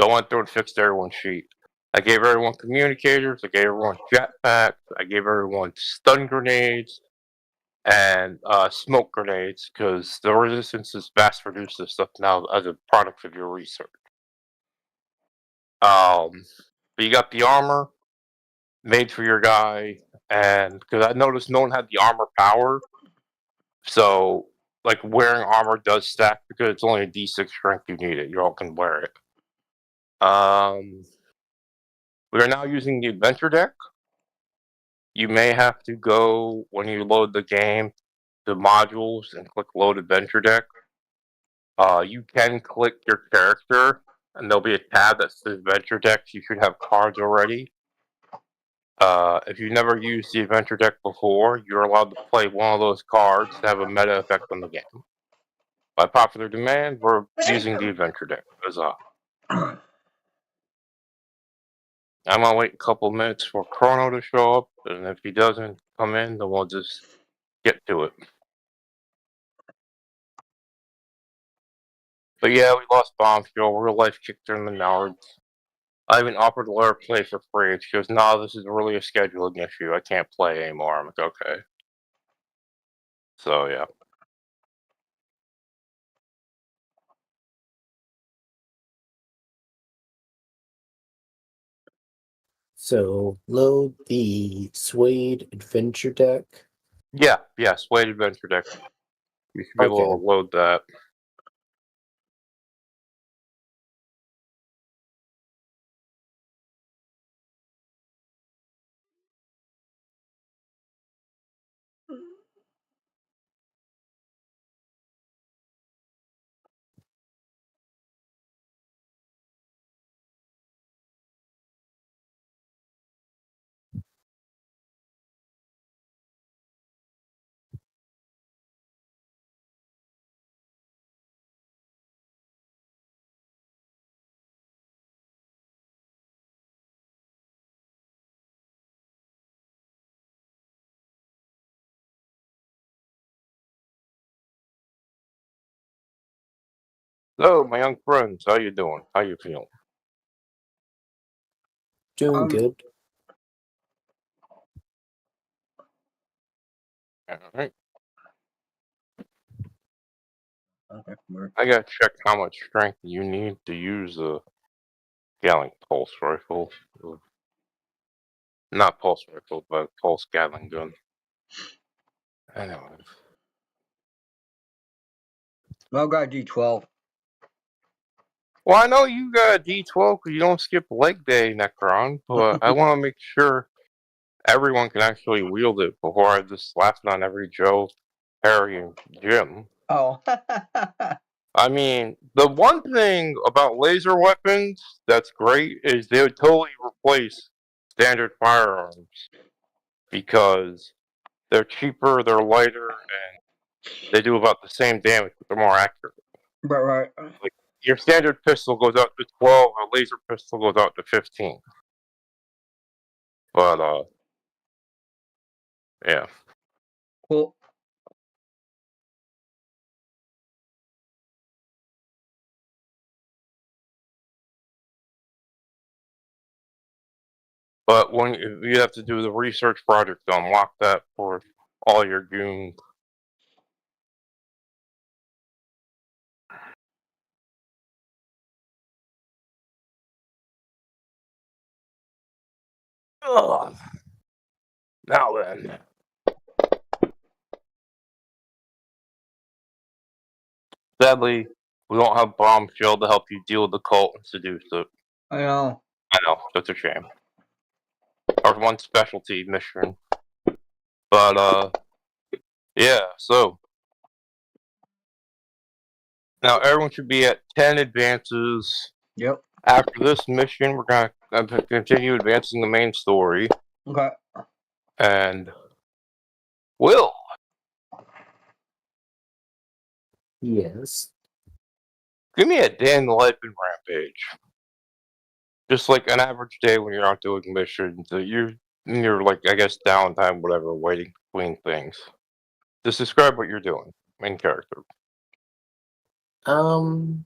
So I went through and fixed everyone's sheet. I gave everyone communicators, I gave everyone jetpacks, I gave everyone stun grenades, and smoke grenades, because the resistance is vast reduced to stuff now as a product of your research. But you got the armor made for your guy, and because I noticed no one had the armor power, so like wearing armor does stack because it's only a D6 strength you need it. You all can wear it. We are now using the adventure deck. You may have to go when you load the game to modules and click load adventure deck. You can click your character and there'll be a tab that says adventure decks. You should have cards already. If you've never used the adventure deck before, you're allowed to play one of those cards to have a meta effect on the game. By popular demand, we're using the adventure deck as I'm gonna wait a couple minutes for Chrono to show up, and if he doesn't come in, then we'll just get to it. But yeah, we lost Bombshell. Real life kicked her in the nards. I even offered to let her play for free. She goes, "No, this is really a scheduling issue. I can't play anymore." I'm like, okay. So yeah. So load the Suede Adventure deck. Yeah, Suede Adventure deck. You should be able to load that. So, my young friends, how you doing? How you feeling? Doing good. Alright. Okay. I gotta check how much strength you need to use a Gatling pulse rifle. Not pulse rifle, but pulse Gatling gun. Anyway. Well, I got a D12. Well, I know you got a D12 because you don't skip leg day, Necron, but I want to make sure everyone can actually wield it before I just slap it on every Joe, Harry, and Jim. Oh. I mean, the one thing about laser weapons that's great is they would totally replace standard firearms because they're cheaper, they're lighter, and they do about the same damage, but they're more accurate. Right. Like, your standard pistol goes out to 12, a laser pistol goes out to 15. But, yeah. Cool. But when you have to do the research project to unlock that for all your goons. Ugh. Now then. Sadly, we don't have Bombshell to help you deal with the cult and seduce it. I know. That's a shame. Our one specialty mission. But, yeah, so. Now everyone should be at 10 advances. Yep. After this mission, we're going to continue advancing the main story. Okay. And Will. Yes. Give me a day in the life in Rampage. Just like an average day when you're out doing missions. You're like, I guess, downtime, whatever, waiting between things. Just describe what you're doing. Main character. I'm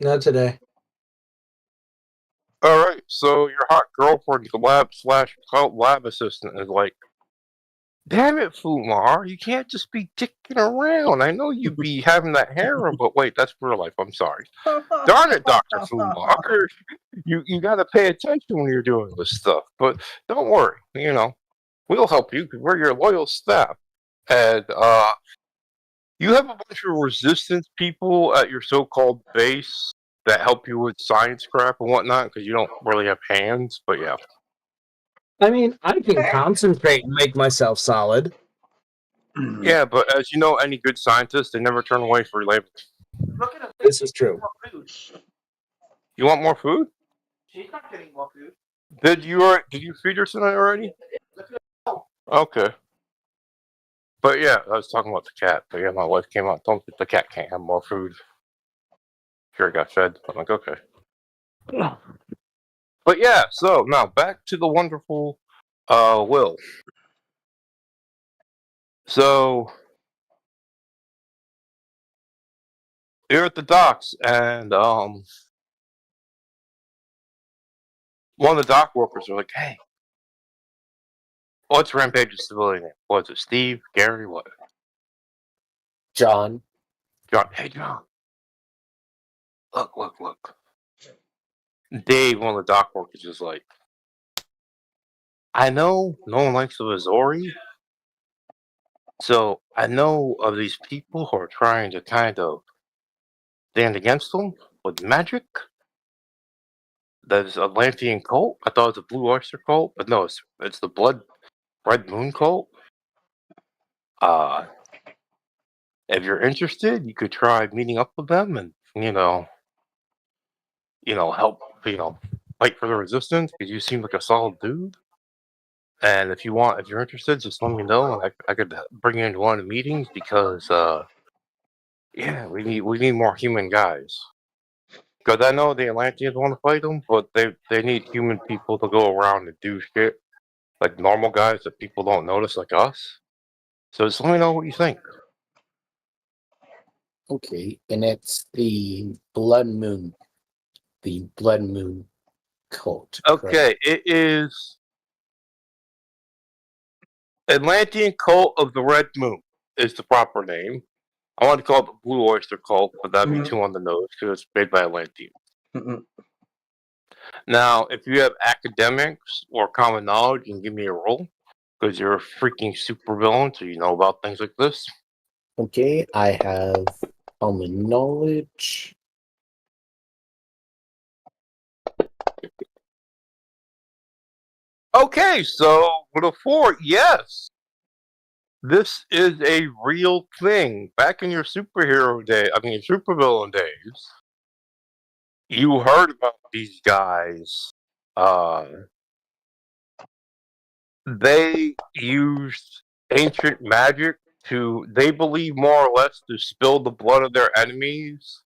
Not today. All right, so your hot girlfriend, the lab/cult lab assistant, is like, "Damn it, Fumar, you can't just be dicking around. I know you be having that harem, but wait, that's real life. I'm sorry. Darn it, Dr. Fumar. You got to pay attention when you're doing this stuff. But don't worry, we'll help you because we're your loyal staff. And you have a bunch of resistance people at your so-called base that help you with science crap and whatnot because you don't really have hands. But yeah, I mean, I can concentrate and make myself solid. yeah. But as you know, any good scientist, they never turn away free labor. This is true. You want more food? She's not getting more food. Did you feed her tonight already? Okay. But yeah, I was talking about the cat. But yeah, my wife came out and told me the cat can't have more food. Sure, it got fed. I'm like, okay. But yeah, so now back to the wonderful Will. So you're at the docks, and one of the dock workers are like, "Hey, what's Rampage's civilian name? What's it? Steve? Gary? What? John. John? Hey, John. Look. Dave, one of the dock workers, is like, I know no one likes the Azori, so I know of these people who are trying to kind of stand against them with magic. There's Atlantean cult. I thought it was a Blue Oyster cult, but no, it's the Red Moon cult. If you're interested, you could try meeting up with them and help fight for the resistance because you seem like a solid dude. And if you're interested, just let me know, and I could bring you into one of the meetings because yeah, we need more human guys. Because I know the Atlanteans want to fight them, but they need human people to go around and do shit like normal guys that people don't notice, like us. So just let me know what you think. Okay, and it's the Blood Moon. The Blood Moon cult. correct? Okay, it is Atlantean Cult of the Red Moon is the proper name. I want to call it the Blue Oyster Cult, but that'd be too on the nose because it's made by Atlanteans. Mhm. Now, if you have academics or common knowledge, you can give me a roll because you're a freaking supervillain, so you know about things like this. Okay, I have common knowledge. Okay, so with a 4, yes. This is a real thing. Back in your supervillain days, you heard about these guys. They used ancient magic they believe more or less to spill the blood of their enemies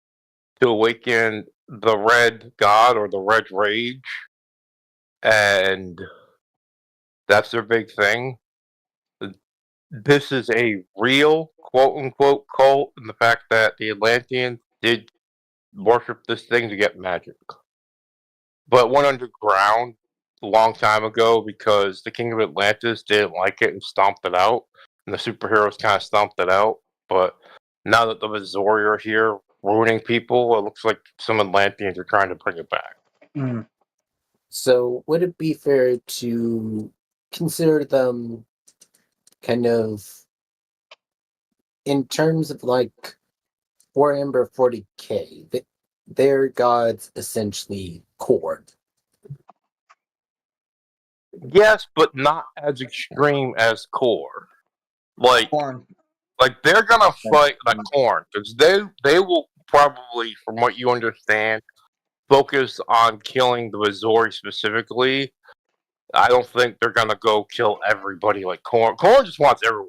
to awaken the Red God or the Red Rage. And that's their big thing. This is a real quote unquote cult in the fact that the Atlanteans did worship this thing to get magic. But it went underground a long time ago because the King of Atlantis didn't like it and stomped it out. And the superheroes kind of stomped it out. But now that the Azori are here ruining people, it looks like some Atlanteans are trying to bring it back. Mm. So, would it be fair to consider them kind of in terms of like Warhammer 40K? Their gods essentially core. Yes, but not as extreme as Core. Like Corn. they're gonna fight like Corn because they will probably, from what you understand, focus on killing the Azori specifically. I don't think they're gonna go kill everybody like Corn. Corn just wants everyone.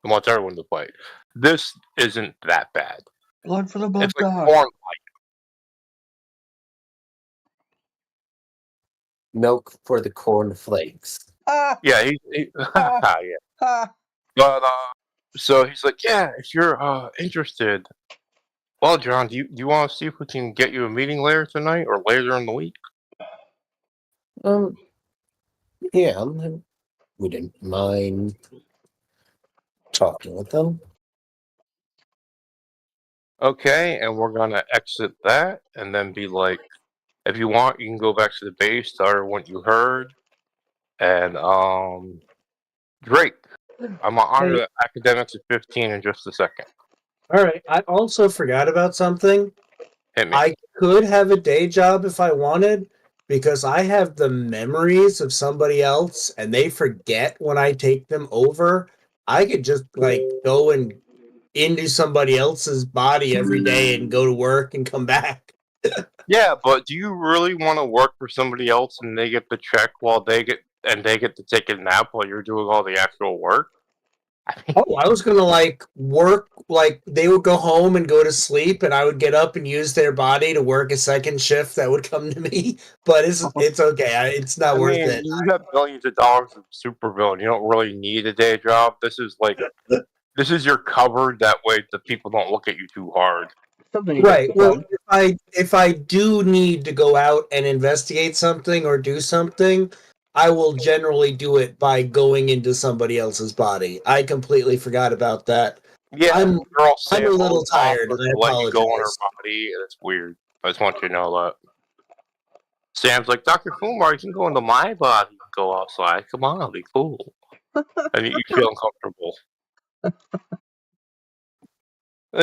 He wants everyone to fight. This isn't that bad. Blood for the blood It's like god. Corn. Milk for the cornflakes. Ah, Yeah, yeah. ah. But so he's like, yeah, if you're interested, Well, John, do you want to see if we can get you a meeting later tonight or later in the week? Yeah, I wouldn't mind talking with them. Okay, and we're gonna exit that and then be like, if you want, you can go back to the base, tell her what you heard, and Drake, I'm gonna honor Hey. the academics at 15 in just a second. All right. I also forgot about something. Hit me. I could have a day job if I wanted because I have the memories of somebody else and they forget when I take them over. I could just like go and into somebody else's body every day and go to work and come back. Yeah, but do you really want to work for somebody else and they get the check while they get to take a nap while you're doing all the actual work? I mean, Oh, I was gonna like work like they would go home and go to sleep, and I would get up and use their body to work a second shift that would come to me. But it's okay. It's not worth it. you have billions of dollars of supervillain. You don't really need a day job. This is your cupboard. That way, the people don't look at you too hard. Something you get Right. Well, done. if I do need to go out and investigate something or do something, I will generally do it by going into somebody else's body. I completely forgot about that. Yeah, I'm girl I'm a Sam little always tired, offers and I to let you go on her apologize. body, and it's weird. I just want you to know that. Sam's like, Dr. Fumar, you can go into my body and go outside. Come on, be cool. And you feel uncomfortable.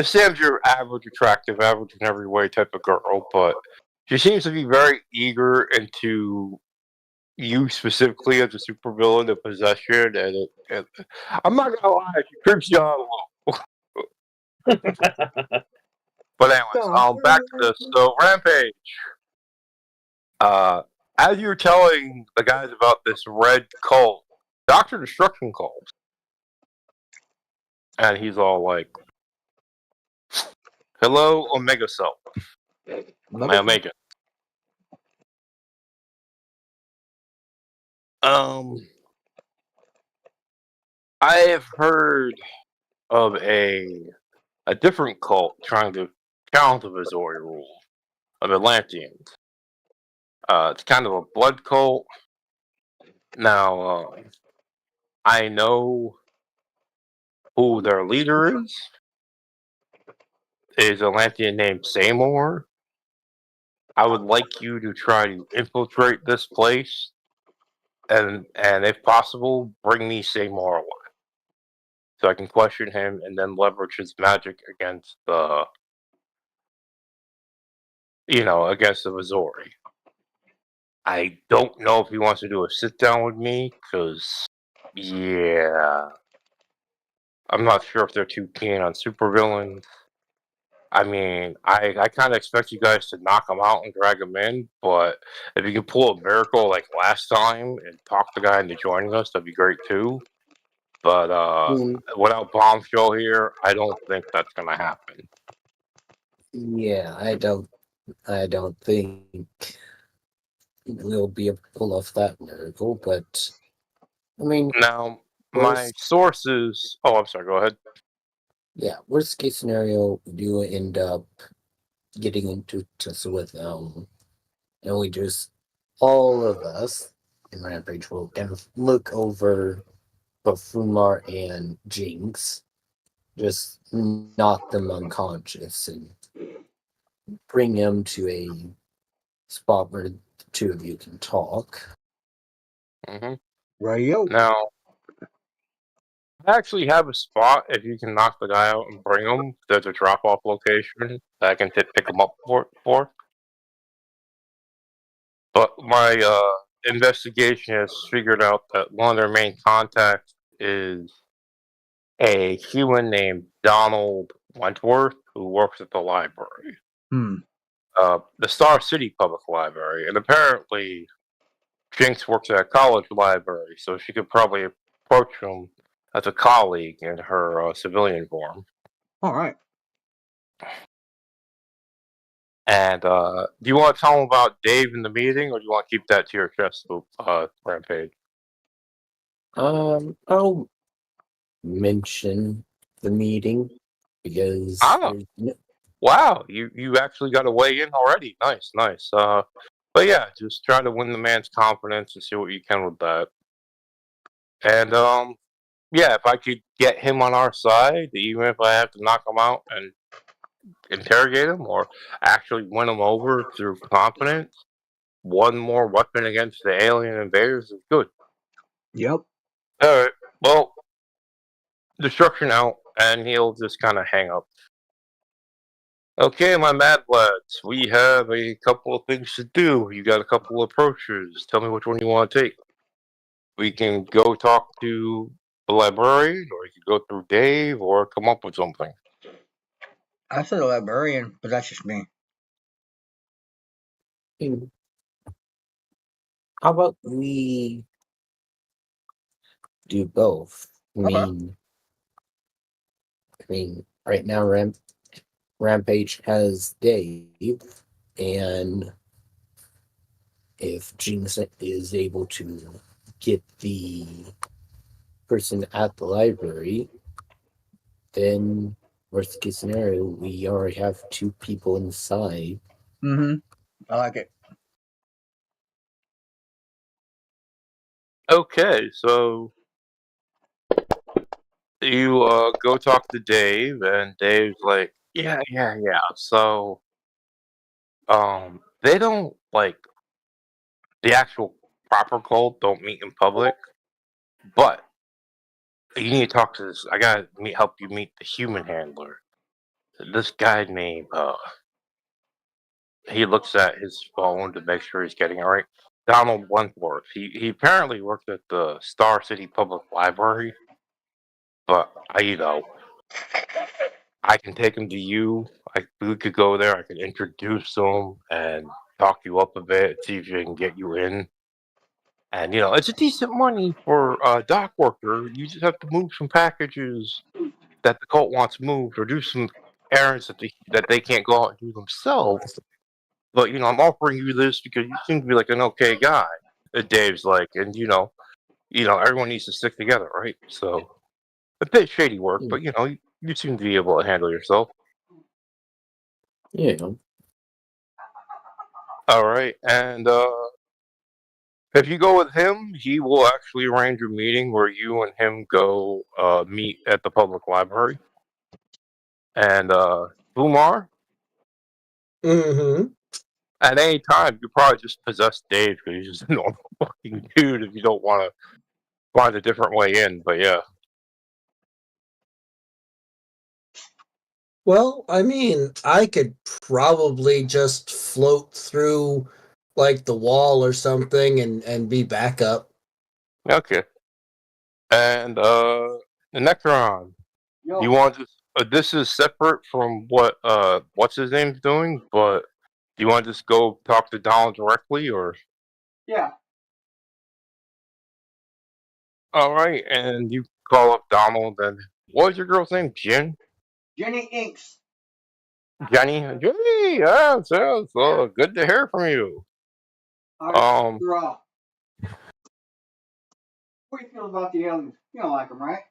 Sam's your average attractive, average in every way type of girl, but she seems to be very eager into you specifically as a supervillain, the possession, and I'm not gonna lie, she creeps you out a little. But anyways, back to this. So Rampage. As you were telling the guys about this red cult, Doctor Destruction calls, and he's all like, "Hello, Omega Cell, my Omega." I have heard of a different cult trying to counter the Azori rule of Atlanteans. It's kind of a blood cult. Now, I know who their leader is. Is an Atlantean named Seymour. I would like you to try to infiltrate this place, and if possible, bring me Seymour alive, so I can question him and then leverage his magic against against the Azori. I don't know if he wants to do a sit down with me, because, yeah, I'm not sure if they're too keen on supervillains. I mean, I kind of expect you guys to knock him out and drag him in, but if you can pull a miracle like last time and talk the guy into joining us, that'd be great too. But without Bombshell here, I don't think that's gonna happen. Yeah, I don't think we'll be able to pull off that miracle, but I mean, Now, my worst, sources. Oh, I'm sorry. Go ahead. yeah, worst case scenario, we do end up getting into this with and we just all of us in Rampage will kind of look over Bafumar and Jinx, just knock them unconscious and bring them to a spot where the two of you can talk. Mm-hmm. Radio. Now, I actually have a spot if you can knock the guy out and bring him. There's a drop-off location that I can pick him up for. But my investigation has figured out that one of their main contacts is a human named Donald Wentworth who works at the library, the Star City Public Library, and apparently Jinx works at a college library, so she could probably approach him as a colleague in her civilian form. All right. And do you want to tell him about Dave in the meeting, or do you want to keep that to your chest, Rampage? I'll mention the meeting because Wow, you actually got a way in already. Nice, nice. But yeah, just try to win the man's confidence and see what you can with that. And yeah, if I could get him on our side, even if I have to knock him out and interrogate him, or actually win him over through confidence, one more weapon against the alien invaders is good. Yep. All right. Well, destruction out, and he'll just kind of hang up. Okay, my mad lads, we have a couple of things to do. You got a couple of approaches. Tell me which one you want to take. We can go talk to the librarian, or you can go through Dave, or come up with something. I said a librarian, but that's just me. How about we do both? Okay. Right now Rampage has Dave, and if Jinx is able to get the person at the library, then worst case scenario, we already have two people inside. Mm-hmm. I like it. Okay, so you go talk to Dave, and Dave's like, yeah. So, they don't like the actual proper cult don't meet in public, but you need to talk to this. I gotta help you meet the human handler. This guy named he looks at his phone to make sure he's getting it right. Donald Wentworth. He apparently worked at the Star City Public Library, but I can take him to you. We could go there. I could introduce him and talk you up a bit, see if you can get you in. And it's a decent money for a dock worker. You just have to move some packages that the cult wants moved, or do some errands that they can't go out and do themselves. But I'm offering you this because you seem to be like an okay guy. Dave's like, and everyone needs to stick together, right? So a bit shady work, but you seem to be able to handle yourself. Yeah. All right, and if you go with him, he will actually arrange a meeting where you and him go meet at the public library. And Umar, Mm-hmm. at any time, you probably just possess Dave because he's just a normal fucking dude. If you don't want to find a different way in, but yeah. Well, I mean, I could probably just float through like the wall or something and be back up. Okay. And the next round, Yo. you want this is separate from what what's his name's doing, but do you want to just go talk to Donald directly, or? Yeah. All right, and you call up Donald, and what was your girl's name? Jenny Inks. Jenny? Jenny, yes, good to hear from you. What do you feel about the aliens? You don't like them, right?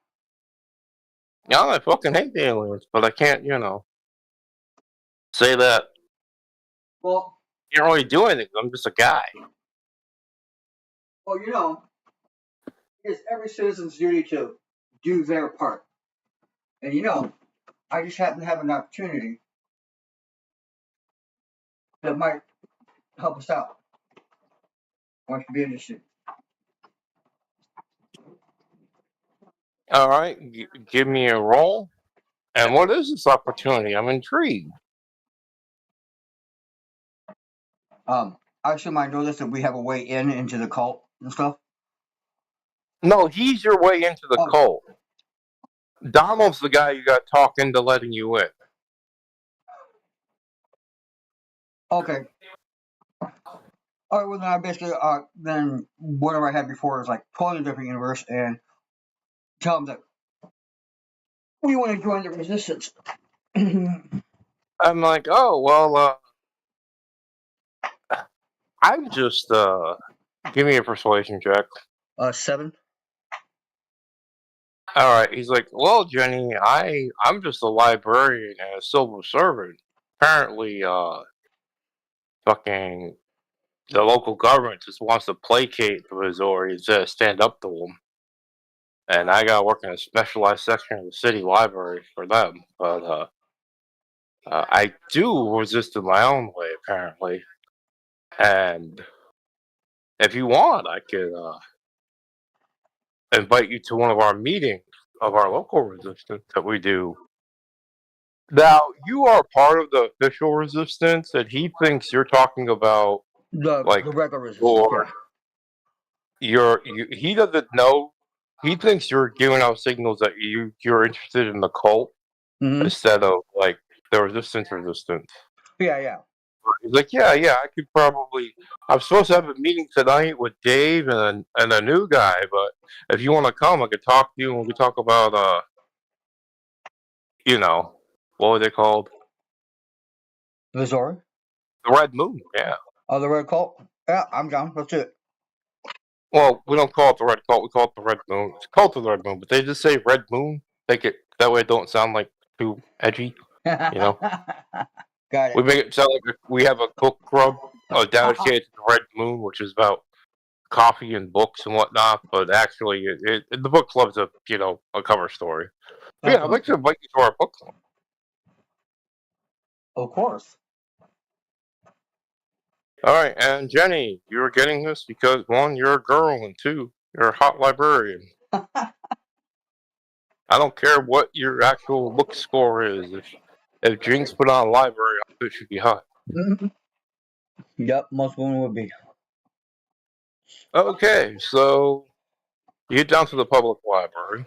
Yeah, I fucking hate the aliens, but I can't, say that. Well, Can't really do anything. I'm just a guy. it's every citizen's duty to do their part. And I just happen to have an opportunity that might help us out. Want to be interested? All right, give me a roll. And what is this opportunity? I'm intrigued. I assume I know this that we have a way into the cult and stuff. No, he's your way into the cult. Donald's the guy you got talked into letting you in. Okay. All right. Well, then I basically then whatever I had before is like totally different universe, and tell them that we want to join the resistance. I'm like, oh well, I'm just give me a persuasion check. 7. All right, he's like, well, Jenny, I'm just a librarian and a civil servant. apparently, fucking the local government just wants to placate the Missouri instead of stand up to them. And I gotta work in a specialized section of the city library for them. But I do resist in my own way, apparently. And if you want, I could invite you to one of our meetings of our local resistance that we do. Now, you are part of the official resistance, and he thinks you're talking about The like regular resistance. he doesn't know. He thinks you're giving out signals that you're interested in the cult Mm-hmm. instead of like the resistance. Yeah. He's like, yeah, I could probably. I'm supposed to have a meeting tonight with Dave and a new guy, but if you want to come, I could talk to you and we could talk about what were they called? Missouri. The Red Moon. Yeah. Oh, the red cult. Yeah, I'm down. Let's do it. Well, we don't call it the Red Cult. We call it the Red Moon. It's called the Red Moon, but they just say Red Moon. Make it that way. It don't sound like too edgy. You know. Got We it. make it sound like we have a book club dedicated to the Red Moon, which is about coffee and books and whatnot. But actually, the book club's a cover story. But yeah, I'd like to invite you to our book club. Of course. All right, and Jenny, you're getting this because one, you're a girl, and two, you're a hot librarian. I don't care what your actual book score is. If Jinx put on a library, it should be hot. Yep, most women would be. Okay, so you get down to the public library,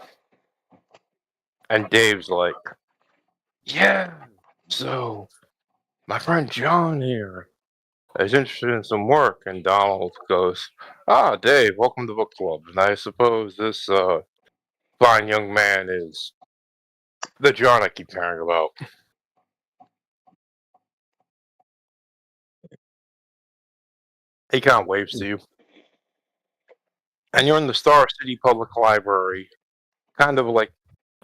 and Dave's like, yeah, so my friend John here is interested in some work. And Donald goes, Dave, welcome to book club. And I suppose this fine young man is the John I keep hearing about. He kind of waves to you. And you're in the Star City Public Library, kind of like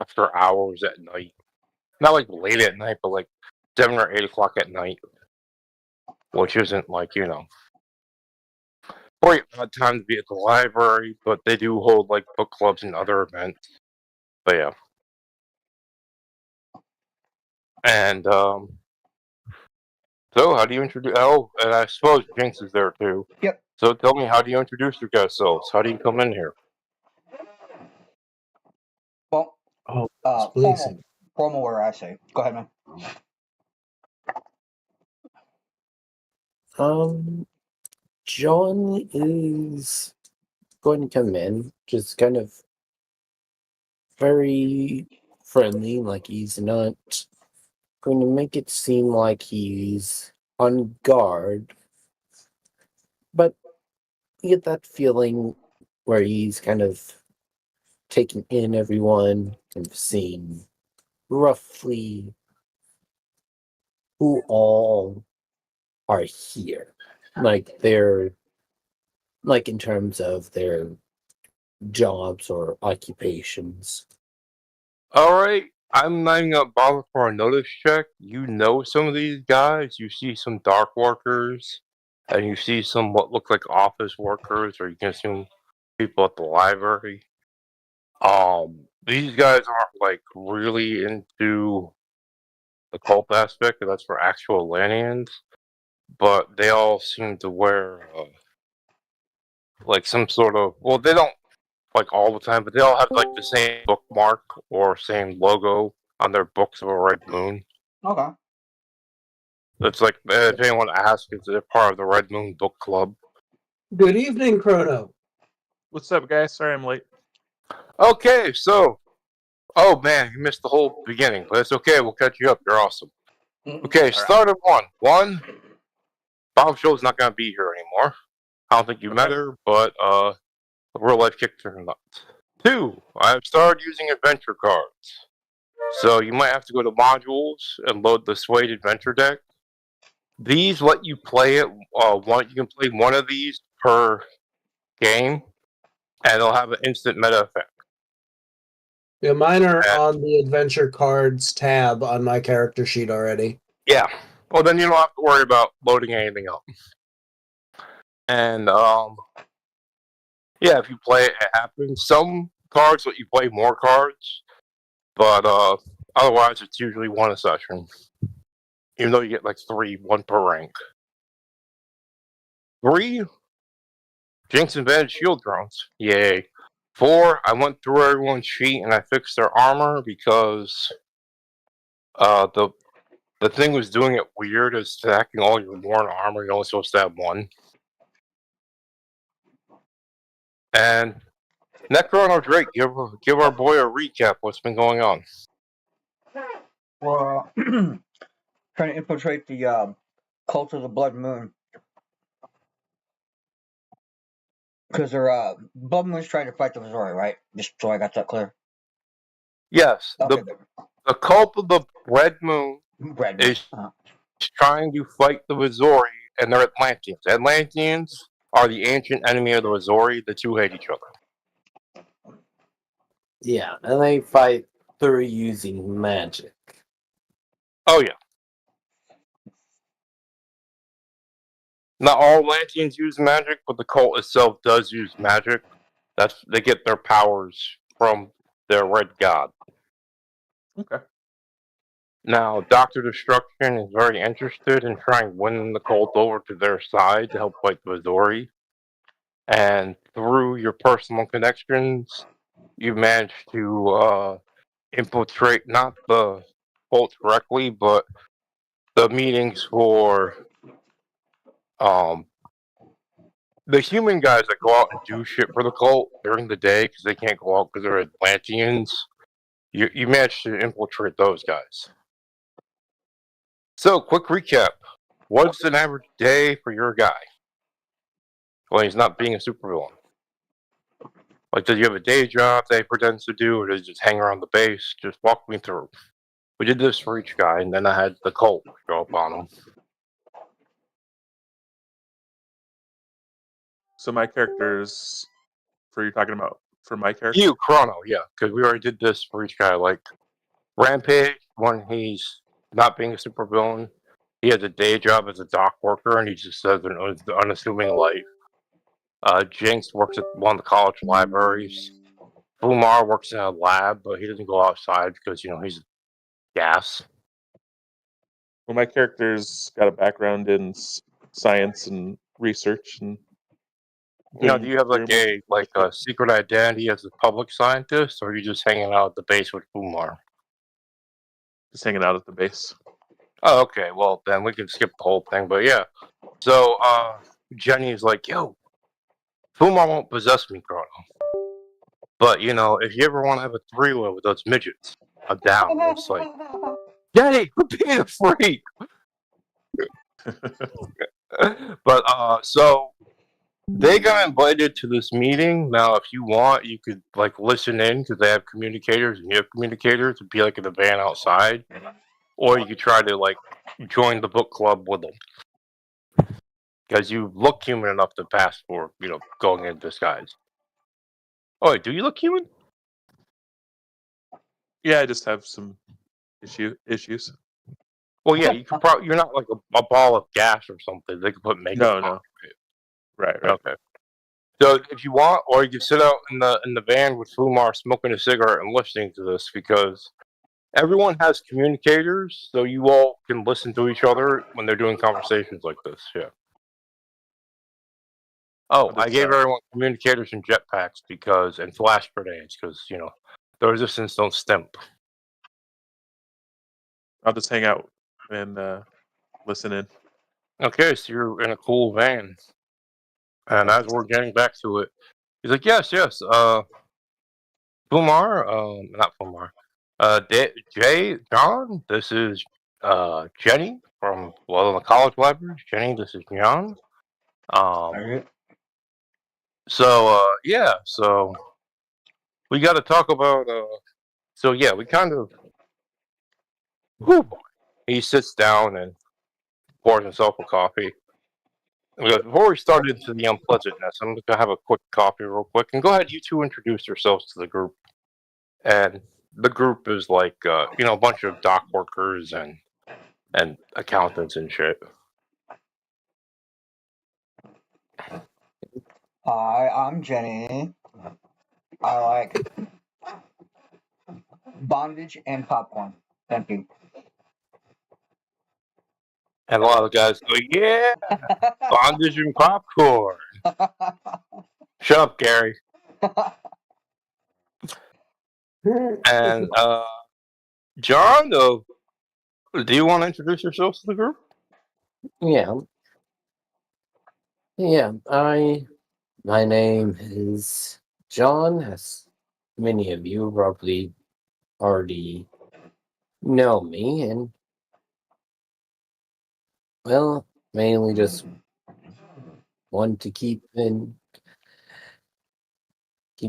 after hours at night. Not like late at night, but like 7 or 8 o'clock at night. Which isn't like, very odd time to be at the library, but they do hold like book clubs and other events. But yeah. And so how do you introduce? Oh, and I suppose Jinx is there too. Yep. So tell me, how do you introduce your guys selves? How do you come in here? Well, please. promo where I say. Go ahead, man. John is going to come in, just kind of very friendly, like he's not going to make it seem like he's on guard, but you get that feeling where he's kind of taking in everyone and seeing roughly who all are here. Like they're like in terms of their jobs or occupations. Alright, I'm not even gonna bother for a notice check. You know some of these guys. You see some dark workers, and you see some what look like office workers, or you can assume people at the library. These guys aren't like really into the cult aspect, and that's for actual Atlanteans. But they all seem to wear like some sort of, well, they don't like all the time, but they all have like the same bookmark or same logo on their books of a Red Moon. Okay. It's like, if anyone asks, they're part of the Red Moon Book Club. Good evening, Chrono. What's up, guys? Sorry I'm late. Okay, so, oh man, you missed the whole beginning, but it's okay. We'll catch you up. You're awesome. Okay, start at one. One, Bombshell's not gonna be here anymore. I don't think you met her, but real life kicked her nuts. 2, I've started using adventure cards. So you might have to go to modules and load the Suede Adventure deck. These let you play it. You can play one of these per game, and it'll have an instant meta effect. Yeah, mine are on the adventure cards tab on my character sheet already. Yeah. Well, then you don't have to worry about loading anything up. And yeah, if you play it, it happens. Some cards let you play more cards, but otherwise it's usually one a session. Even though you get like 3, 1 per rank. 3, Jinx invented shield drones. Yay. 4, I went through everyone's sheet and I fixed their armor because the thing was doing it weird, is stacking all your worn armor. You're only supposed to have 1. And Necron Drake, give our boy a recap. What's been going on? Well, trying to infiltrate the cult of the Blood Moon. Because their Blood Moon's trying to fight the Missouri, right? Just so I got that clear. Yes, Okay, the cult of the Red Moon Red Moon. is trying to fight the Missouri, and they're Atlanteans. Atlanteans are the ancient enemy of the Missouri. The two hate each other. Yeah, and they fight through using magic. Oh yeah. Not all Atlanteans use magic, but the cult itself does use magic. They get their powers from their red god. Okay. Now, Dr. Destruction is very interested in trying winning the cult over to their side to help fight the Missouri. And through your personal connections, you managed to infiltrate not the cult directly, but the meetings for the human guys that go out and do shit for the cult during the day because they can't go out because they're Atlanteans. You managed to infiltrate those guys. So, quick recap. What's an average day for your guy when he's not being a supervillain? Like, does he have a day job that he pretends to do, or does he just hang around the base? Just walk me through. We did this for each guy, and then I had the cult show up on him. So my characters, for you talking about for my character? You, Chrono, yeah, because we already did this for each guy. Like, Rampage, when he's not being a supervillain, he has a day job as a dock worker, and he just has an unassuming life. Jinx works at one of the college libraries. Fumar works in a lab, but he doesn't go outside because, he's gas. Well, my character's got a background in science and research, and Do you have a secret identity as a public scientist, or are you just hanging out at the base with Fumar? just hanging out at the base. Oh, okay. Well, then we can skip the whole thing. But yeah, so Jenny's like, "Yo, Fumar won't possess me, Chrono. But if you ever want to have a 3-way with those midgets, I'm down." It's like, Jenny, quit being a freak. But so they got invited to this meeting. Now, if you want, you could listen in because they have communicators, and you have communicators. It'd be in the van outside, or you could try to join the book club with them because you look human enough to pass for going in disguise. Oh, wait, do you look human? Yeah, I just have some issues. Well, yeah, you could probably. You're not like a ball of gas or something. They could put makeup on. Right. Okay. So if you want, or you can sit out in the van with Fumar smoking a cigarette and listening to this, because everyone has communicators, so you all can listen to each other when they're doing conversations like this. Yeah. Oh, I gave everyone communicators and jetpacks and flash grenades because the resistance don't stimp. I'll just hang out and listen in. Okay, so you're in a cool van. And as we're getting back to it, he's like, yes. Fumar, not Fumar. Jay, John, this is Jenny from the college library. Jenny, this is John. So we got to talk about. We kind of. Whew, boy. He sits down and pours himself a coffee. Before we start into the unpleasantness, I'm going to have a quick coffee real quick. And go ahead, you two introduce yourselves to the group. And the group is a bunch of dock workers and and accountants and shit. Hi, I'm Jenny. I like bondage and popcorn. Thank you. And a lot of guys go, yeah, bondage and popcorn. Shut up, Gary. And John, do you want to introduce yourself to the group? Yeah. Yeah. My name is John, as many of you probably already know me, and well, mainly just want to keep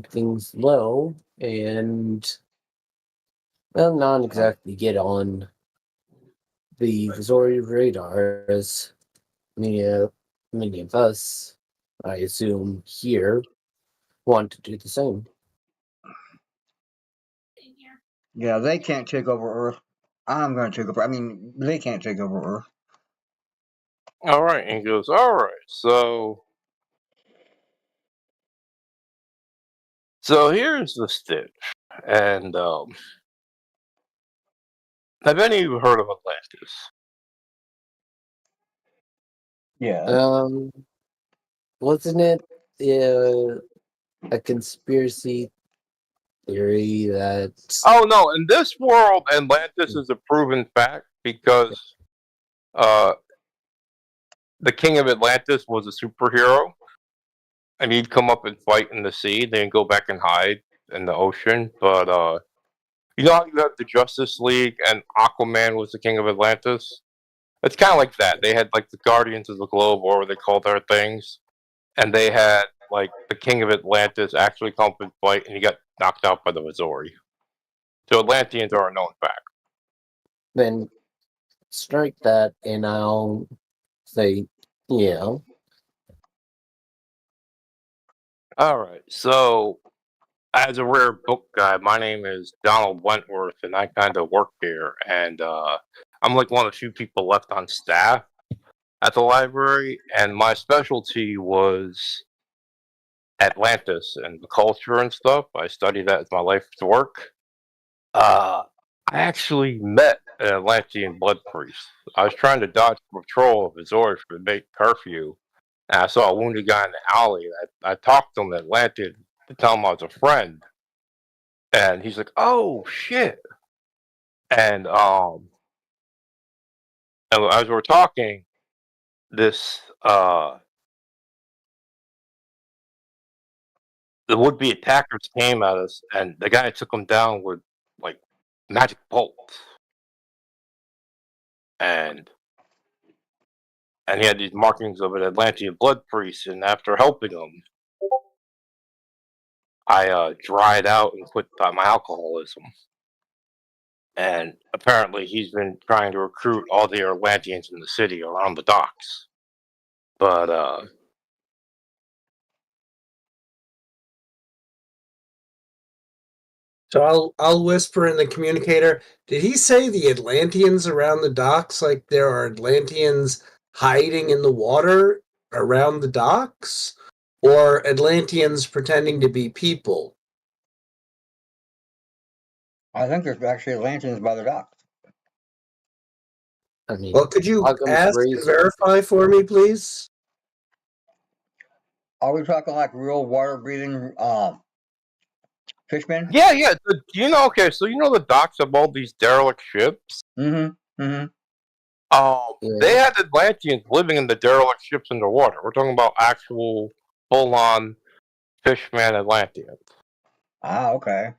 things low and well, not exactly get on the Missouri radar as many of us, I assume here, want to do the same. Yeah, they can't take over Earth. I'm going to take over. I mean, they can't take over Earth. All right. And he goes, all right. So here's the stitch. And have any of you heard of Atlantis? Yeah. Wasn't it a conspiracy theory that Oh no! In this world, Atlantis is a proven fact because uh, the king of Atlantis was a superhero, and he'd come up and fight in the sea, then go back and hide in the ocean. But you know how you have the Justice League, and Aquaman was the king of Atlantis. It's kind of like that. They had like the Guardians of the Globe, or what they called their things, and they had like the king of Atlantis actually come up and fight, and he got knocked out by the Missouri. So Atlanteans are a known fact. then strike that and I'll say, yeah. All right. So, as a rare book guy, my name is Donald Wentworth, and I kind of work here. And I'm like one of the few people left on staff at the library. And my specialty was Atlantis and the culture and stuff. I studied that as my life's work. I actually met an Atlantean blood priest. I was trying to dodge patrol of Azores for the big curfew. And I saw a wounded guy in the alley. I talked to him in Atlantean to tell him I was a friend. And he's like, "Oh shit!" And and as we were talking, this the would-be attackers came at us, and the guy took them down with like magic bolts, and he had these markings of an Atlantean blood priest. And after helping him, I dried out and quit my alcoholism. And apparently, he's been trying to recruit all the Atlanteans in the city around the docks. But So I'll whisper in the communicator. Did he say the Atlanteans around the docks? Like there are Atlanteans hiding in the water around the docks, or Atlanteans pretending to be people? I think there's actually lanterns by the docks. I mean, Well, could you Occam's ask and razor. verify for me, please? Are we talking like real water breathing fishmen? yeah, you know, okay, so you know the docks of all these derelict ships. Mm-hmm. Mm-hmm. They Yeah. had Atlanteans living in the derelict ships underwater. We're talking about actual full-on fishman Atlanteans, Ah, okay.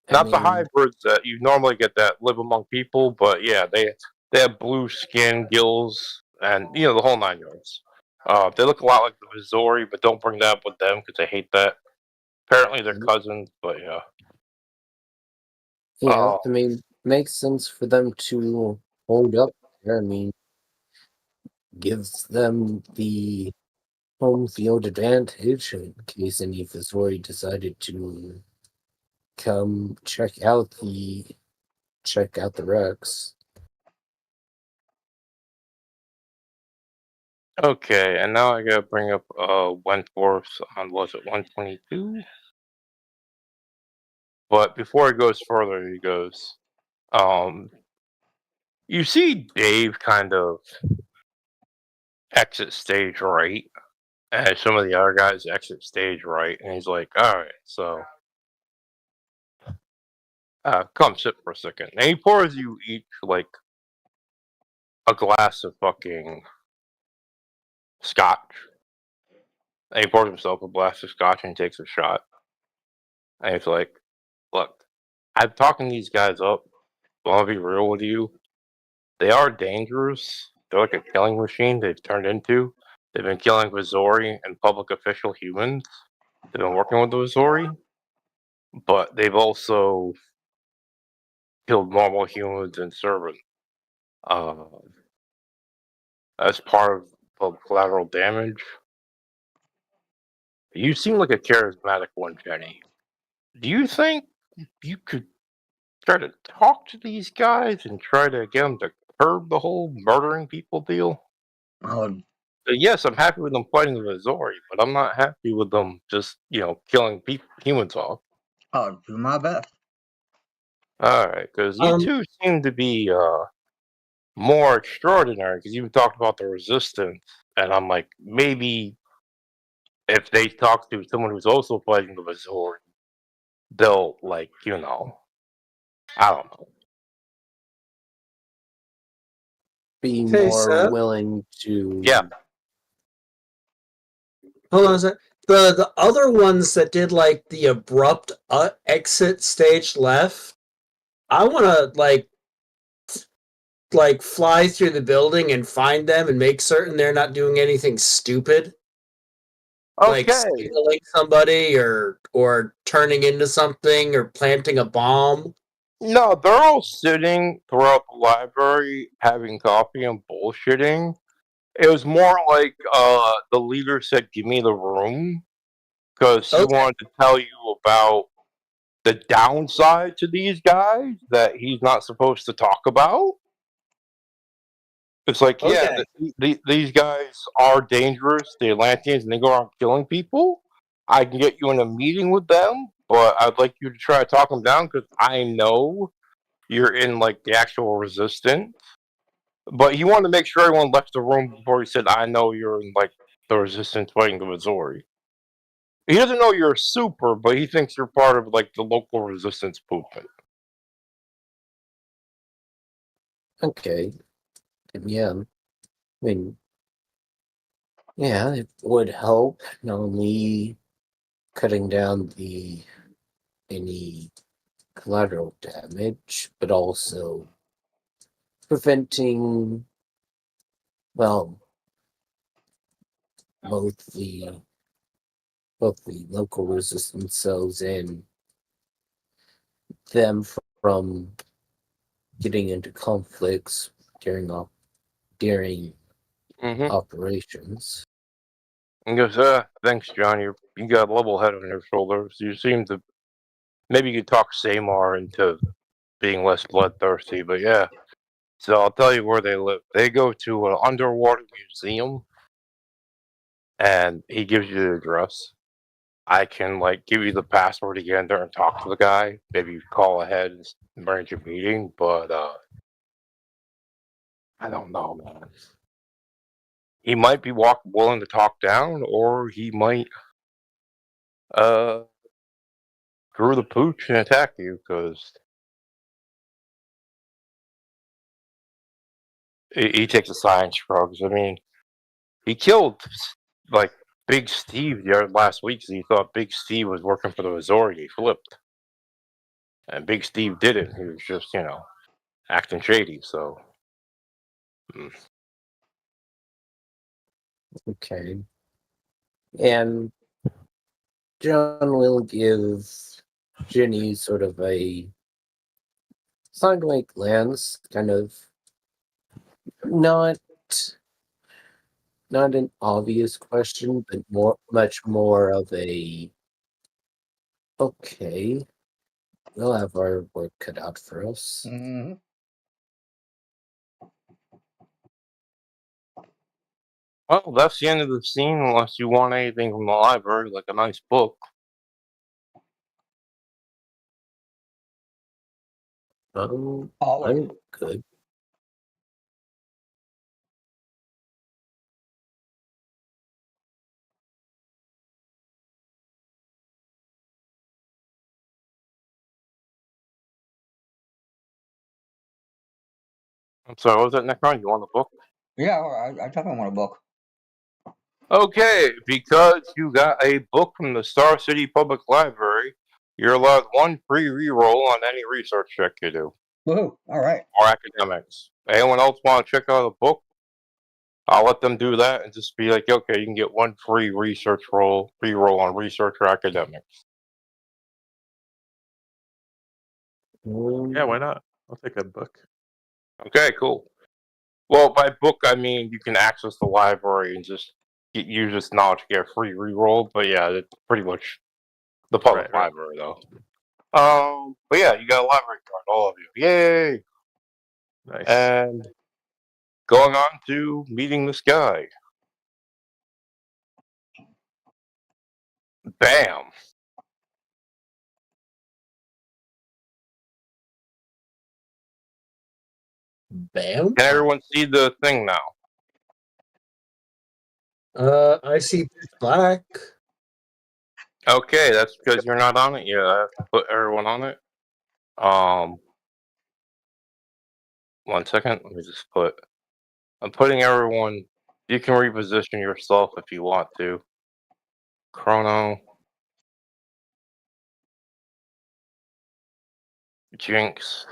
I not the mean, hybrids that you normally get that live among people. But yeah, they have blue skin, gills, and you know the whole nine yards. They look a lot like the Missouri, but don't bring that up with them because they hate that. Apparently, they're cousins, but yeah. yeah, I mean, makes sense for them to hold up there. I mean, gives them the home field advantage in case any Missouri decided to come check out the wrecks. Okay, and now I gotta bring up Wentworth on, was it 122? But before he goes further, he goes, you see Dave kind of exit stage right, and some of the other guys exit stage right, and he's like, alright, so come sit for a second. And he pours you each like a glass of fucking scotch. And he pours himself a glass of scotch and takes a shot. And he's like, look, I'm talking these guys up. I want to be real with you. They are dangerous. They're like a killing machine they've turned into. They've been killing Vizori and public official humans. They've been working with the Vizori. But they've also killed normal humans and servants. As part of collateral damage. You seem like a charismatic one, Jenny. Do you think you could try to talk to these guys and try to get them to curb the whole murdering people deal? I'll, Yes, I'm happy with them fighting the Missouri, but I'm not happy with them just, killing humans off. I'll do my best. Alright, because you two seem to be more extraordinary, because you talked about the resistance, and I'm like, maybe if they talk to someone who's also fighting the Missouri, they'll, I don't know. Be Hey, more Seth? willing to. Yeah. Hold on a sec. The other ones that did like the abrupt exit stage left, I want to like fly through the building and find them and make certain they're not doing anything stupid, like Okay. stealing somebody or turning into something or planting a bomb. No, they're all sitting throughout the library having coffee and bullshitting. It was more like the leader said, "Give me the room," because he Okay. wanted to tell you about the downside to these guys that he's not supposed to talk about. It's like, yeah, Okay. these guys are dangerous, the Atlanteans, and they go around killing people. I can get you in a meeting with them, but I'd like you to try to talk them down because I know you're in the actual resistance. But he wanted to make sure everyone left the room before he said, I know you're in the resistance fighting the Missouri. He doesn't know you're a super, but he thinks you're part of the local resistance movement. Okay. Yeah. I mean, yeah, it would help not only cutting down any collateral damage, but also preventing, well, both the local resistance cells and them from getting into conflicts during operations. He goes, thanks, John. You got a level head on your shoulders. You seem to maybe you could talk Samar into being less bloodthirsty, but yeah. So I'll tell you where they live. They go to an underwater museum, and he gives you the address. I can give you the password to get in there and talk to the guy. Maybe you call ahead and arrange a meeting, but I don't know, man. He might be willing to talk down, or he might screw the pooch and attack you because he takes a science shrugs. I mean, he killed Big Steve last week because he thought Big Steve was working for the Missouri. He flipped, and Big Steve didn't. He was just acting shady. So. Okay. And John will give Jenny sort of a sideways glance, kind of not an obvious question, but much more of a okay, we'll have our work cut out for us. Mm-hmm. Well, that's the end of the scene unless you want anything from the library, like a nice book. Oh, Oh, I'm good. I'm sorry, what was that, Necron? You want a book? yeah, I definitely want a book. Okay, because you got a book from the Star City Public Library, you're allowed one free reroll on any research check you do, Woohoo! All right. or academics. Anyone else want to check out a book? I'll let them do that and just be like, okay, you can get one free reroll on research or academics. Yeah, why not? I'll take a book. Okay, cool. Well, by book, I mean you can access the library and just use this knowledge to get a free reroll. But yeah, it's pretty much the public Right. library, though. But yeah, you got a library card, all of you. Yay! Nice. And going on to meeting this guy. Bam! Bam. Can everyone see the thing now? I see black. Okay, that's because you're not on it yet. I have to put everyone on it. Um, 1 second. Let me just put. I'm putting everyone. You can reposition yourself if you want to. Chrono, Jinx,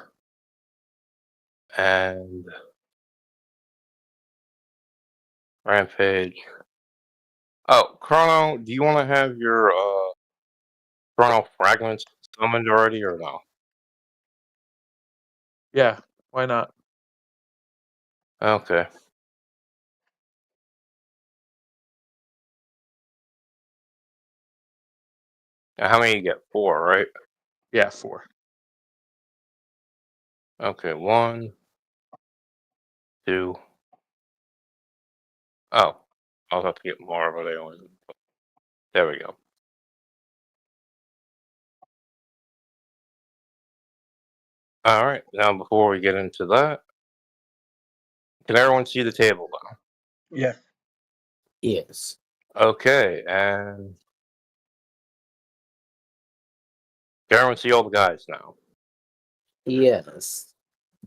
and Rampage. Oh, Chrono, do you want to have your Chrono fragments summoned already or no? Yeah, why not? Okay. Now, how many you get? 4, right? Yeah, 4. Okay, 1, 2. Oh, I'll have to get more, but I only. There we go. All right. Now, before we get into that, can everyone see the table now? Yes. Yes. Okay, and can everyone see all the guys now? Yes.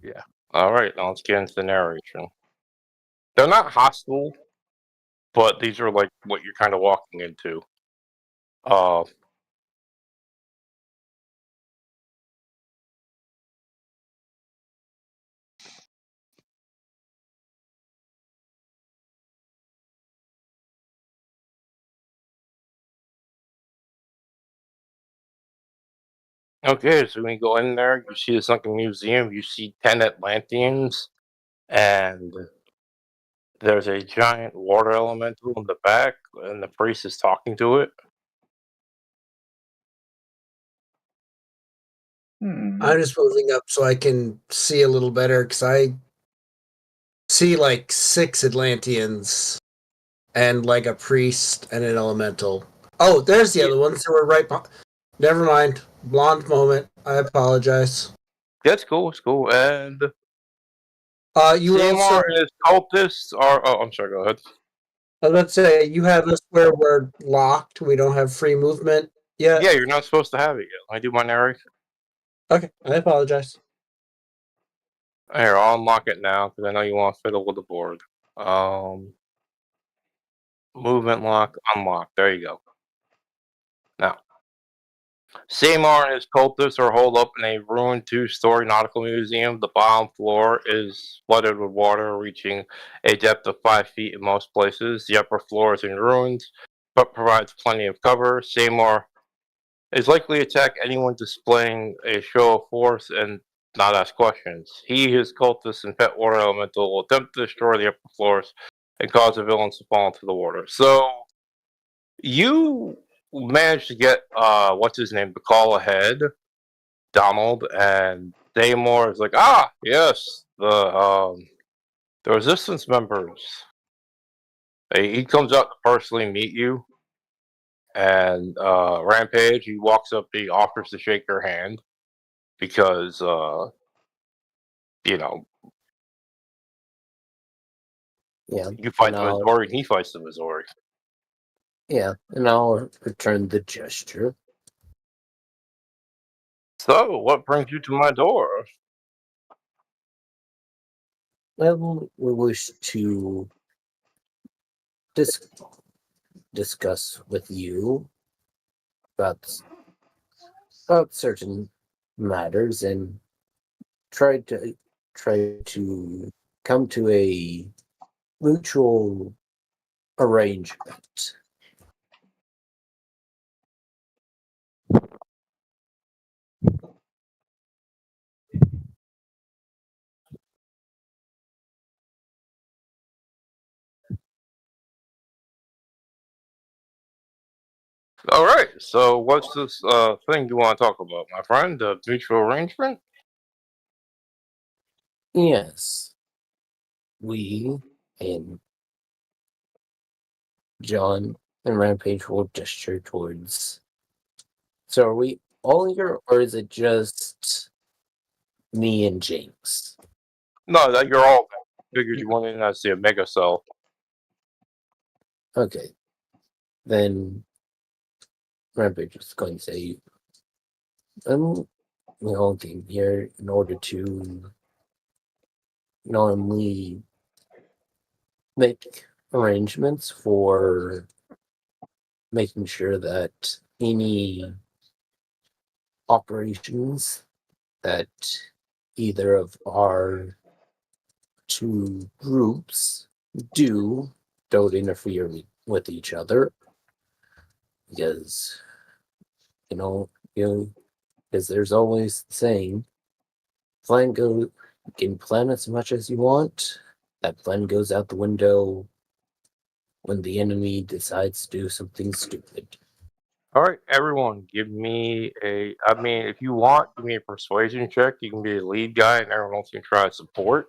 Yeah. All right. Now let's get into the narration. They're not hostile, but these are like what you're kind of walking into. Uh, okay, so when you go in there, you see the sunken museum. You see 10 Atlanteans, and there's a giant water elemental in the back, and the priest is talking to it. I'm just moving up so I can see a little better because I see like 6 Atlanteans and like a priest and an elemental. Oh, there's the other ones who were right. Never mind. Blonde moment. I apologize. That's cool. It's cool. And You Seymour also. and his cultists are. Oh, I'm sorry. Go ahead. Let's say you have us where we're locked. We don't have free movement yet. Yeah, you're not supposed to have it yet. I do my narration. Okay, I apologize. Here, I'll unlock it now because I know you want to fiddle with the board. Movement lock, unlock. There you go. Now, Seymour and his cultists are holed up in a ruined 2-story nautical museum. The bottom floor is flooded with water, reaching a depth of 5 feet in most places. The upper floor is in ruins, but provides plenty of cover. Seymour is likely to attack anyone displaying a show of force and not ask questions. He, his cultists, and pet water elemental will attempt to destroy the upper floors and cause the villains to fall into the water. So you managed to get what's his name to call ahead, Donald, and Seymour is like, ah, yes, the resistance members. He comes up to personally meet you, and Rampage. He walks up. He offers to shake your hand because you know Yeah. you fight the Now, Missouri, and he fights the Missouri. yeah, and I'll return the gesture. So, what brings you to my door? Well, we wish to dis- discuss with you about certain matters and try to come to a mutual arrangement. All right. So, what's this thing you want to talk about, my friend? The mutual arrangement? Yes, we and John and Rampage will gesture towards. So are we all here, or is it just me and James? No, that you're all figured you wanted to see a mega cell. Okay, then Rampage is going to say, we all came here in order to not only make arrangements for making sure that any operations that either of our two groups do don't interfere with each other, because you know because there's always the saying, you can plan as much as you want, that plan goes out the window when the enemy decides to do something stupid. All right, everyone, give me a. I mean, if you want, give me a persuasion check. You can be the lead guy, and everyone else can try to support.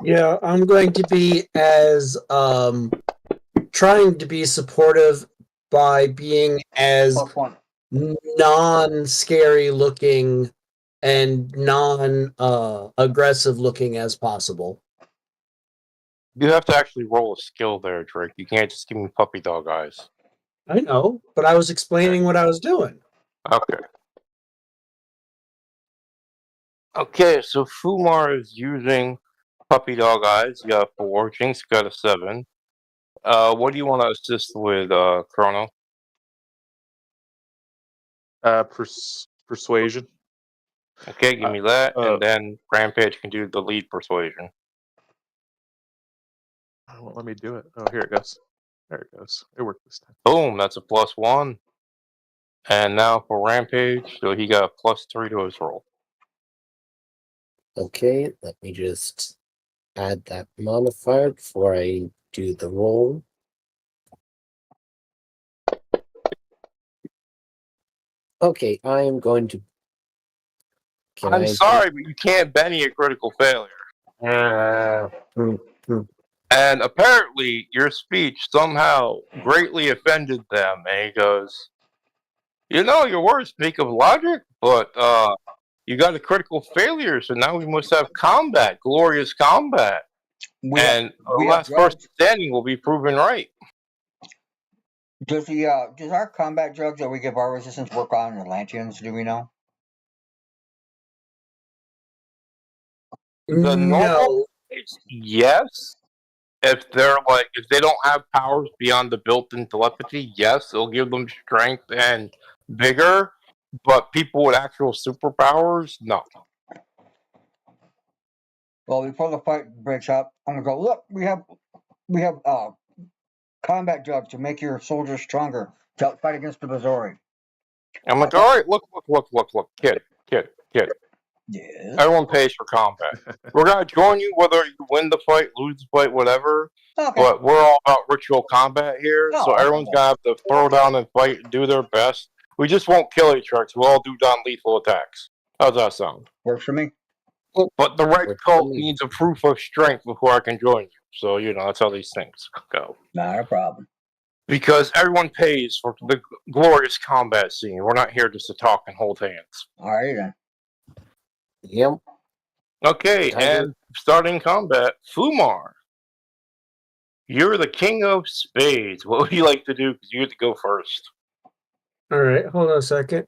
Yeah, I'm going to be as trying to be supportive by being as +1. non-scary looking and non aggressive looking as possible. You have to actually roll a skill there, Drake. You can't just give me puppy dog eyes. I know, but I was explaining what I was doing. Okay. Okay, so Fumar is using puppy dog eyes. You got a 4. Jinx got a 7. What do you want to assist with, Chrono? Persuasion. Okay, give me that, Uh, and then Rampage can do the lead persuasion. won't let me do it. Oh, here it goes. There it goes. It worked this time. Boom, that's a +1. And now for Rampage, so he got a +3 to his roll. Okay, let me just add that modifier before I do the roll. Okay, I am going to. I'm sorry, but you can't Benny a critical failure. And apparently, your speech somehow greatly offended them. And he goes, your words speak of logic, but you got a critical failure, so now we must have combat, glorious combat. We And we the have last person drugs. standing will be proven right. Does our combat drugs that we give our resistance work on Atlanteans? Do we know? The normal No, it's yes. If they don't have powers beyond the built-in telepathy, yes, it'll give them strength and vigor. But people with actual superpowers, no. Well, before the fight breaks out, I'm gonna go. Look, we have combat drugs to make your soldiers stronger to fight against the Missouri. I'm like, all right, look, kid. Yes. Everyone pays for combat. We're gonna join you whether you win the fight, lose the fight, whatever. Okay. But we're all about ritual combat here, Oh, so okay. everyone's gonna have to throw down and fight and do their best. We just won't kill each other. We'll all do non-lethal attacks. How's that sound? Works for me. But the red Works for cult me. needs a proof of strength before I can join you. So, that's how these things go. Not a problem. Because everyone pays for the glorious combat scene. We're not here just to talk and hold hands. Alrighty then. Yep. Okay, Tiger. and starting combat, Fumar. You're the king of spades. What would you like to do? Because you get to go first. All right, hold on a second.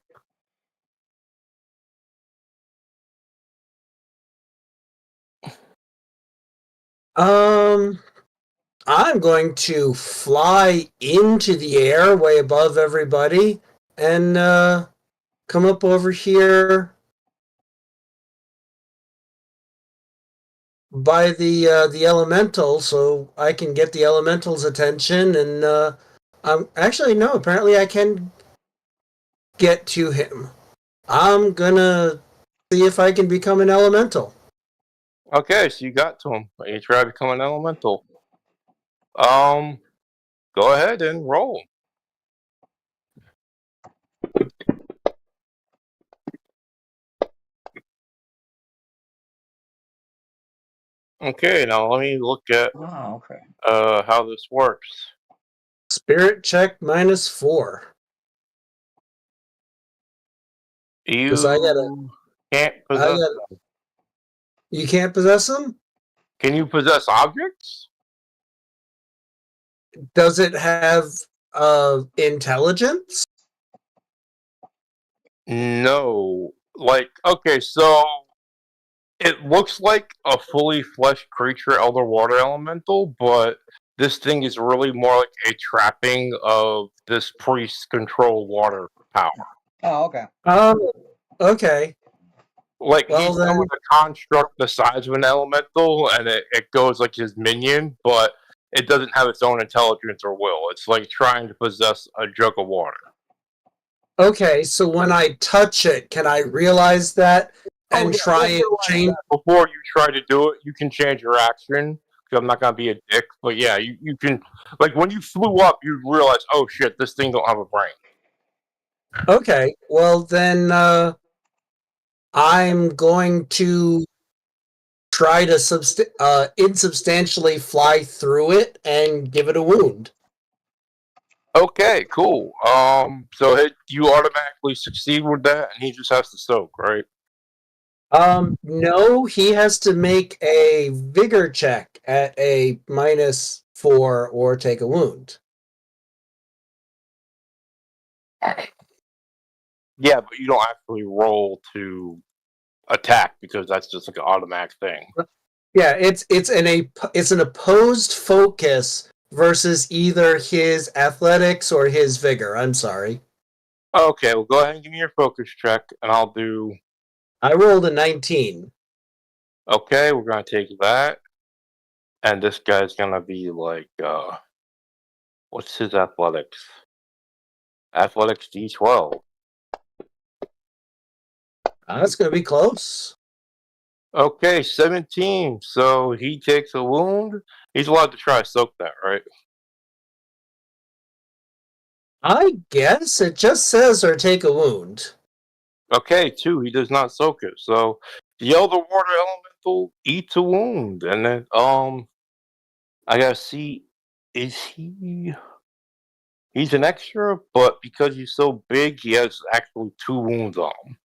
I'm going to fly into the air way above everybody and come up over here by the elemental so I can get the elemental's attention and actually no, apparently I can get to him. I'm gonna see if I can become an elemental. Okay, so you got to him. You try to become an elemental. Go ahead and roll. Okay, now let me look at Oh, okay. how this works. Spirit check -4. You 'Cause I can't possess gotta- them. You can't possess them? Can you possess objects? Does it have intelligence? No. Okay, so it looks like a fully fleshed creature, Elder Water Elemental, but this thing is really more like a trapping of this priest's control water power. Oh, okay. Okay. Like, Well, he's then- done with a construct the size of an elemental, and it goes like his minion, but it doesn't have its own intelligence or will. It's like trying to possess a jug of water. Okay, so when I touch it, can I realize that and yeah, try we'll and change? Before you try to do it, you can change your action. Because I'm not gonna be a dick, but yeah, you can. Like, when you flew up, you realize, oh shit, this thing don't have a brain. Okay, well then I'm going to try to insubstantially fly through it and give it a wound. Okay, cool. So you automatically succeed with that, and he just has to soak, right? No, he has to make a vigor check at a -4 or take a wound. Yeah, but you don't actually roll to attack because that's just like an automatic thing. Yeah, it's an opposed focus versus either his athletics or his vigor. I'm sorry. Okay, well, go ahead and give me your focus check, and I'll do. I rolled a 19. Okay, we're gonna take that, and this guy's gonna be like, what's his athletics? Athletics D12. That's going to be close. Okay, 17. So he takes a wound. He's allowed to try to soak that, right? I guess it just says or take a wound. Okay, 2. He does not soak it. So the Elder Water Elemental eats a wound, and then I gotta see, is he? He's an extra, but because he's so big, he has actually 2 wounds on him.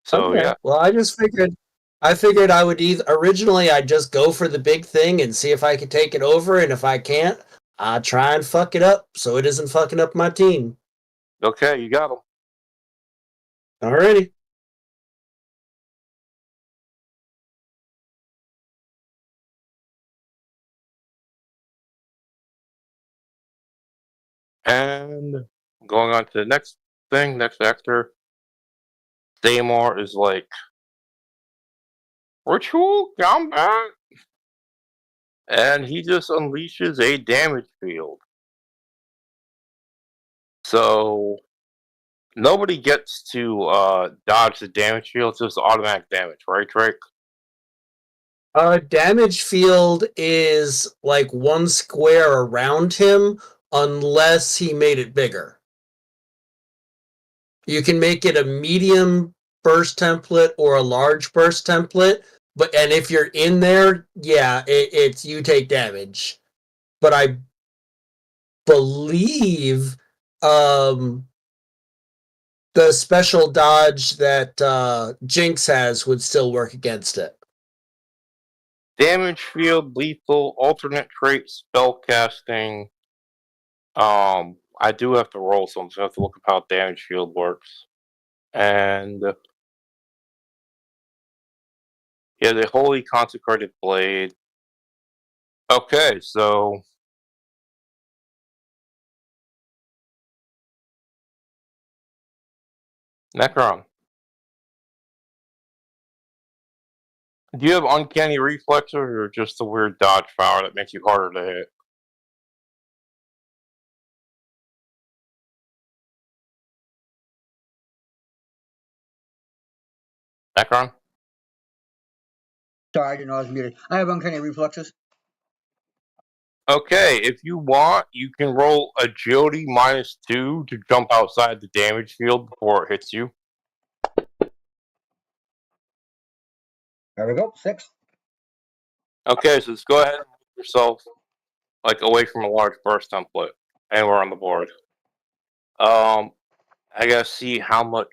So Okay. yeah. Well, I figured I would originally I'd just go for the big thing and see if I could take it over, and if I can't, I'll try and fuck it up so it isn't fucking up my team. Okay, you got him. Alrighty. And going on to the next thing, next actor. Seymour is like, ritual combat, and he just unleashes a damage field. So nobody gets to dodge the damage field. It's just automatic damage, right, Drake? Damage field is like 1 square around him unless he made it bigger. You can make it a medium burst template or a large burst template, and if you're in there, yeah, it's you take damage. But I believe the special dodge that Jinx has would still work against it. Damage field, lethal, alternate trait, spell casting. I do have to roll something, so I have to look up how damage field works. And yeah, the Holy Consecrated Blade. Okay, so Necron. Do you have uncanny reflexes or just a weird dodge power that makes you harder to hit? Necron? Sorry, I didn't know I was muted. I have uncanny reflexes. Okay, if you want, you can roll agility -2 to jump outside the damage field before it hits you. There we go. 6. Okay, so let's go ahead and move yourself like away from a large burst template. And we're on the board. I gotta see how much.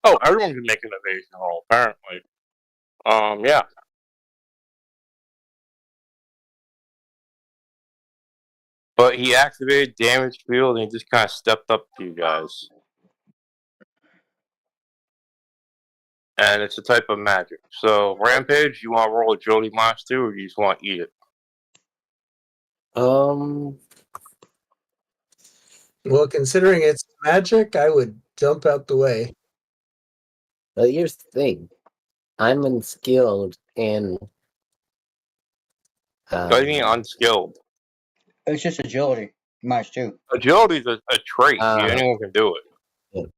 Oh, everyone can make an evasion roll, apparently. Yeah. But he activated damage field and he just kind of stepped up to you guys. And it's a type of magic. So, Rampage, you want to roll agility -2 or you just want to eat it? Well, considering it's magic, I would jump out the way. Well, here's the thing. I'm unskilled in. What do you mean unskilled? It's just agility. -2. Agility is a trait. Uh, Anyone can do it.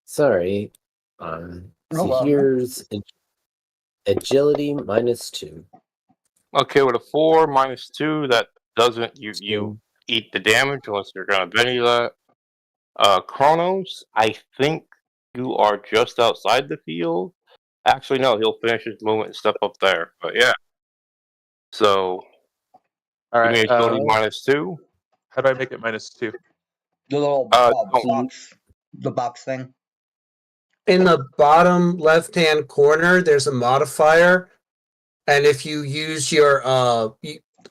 Sorry. No So problem. here's agility -2. Okay, with a 4 -2, that doesn't you eat the damage unless you're gonna Benny that. Kronos, I think you are just outside the field. Actually, no, he'll finish his movement and step up there. But yeah. So All give me right. agility -2. How do I make it -2? The little don't- box. The box thing. In the bottom left-hand corner, there's a modifier, and if you use your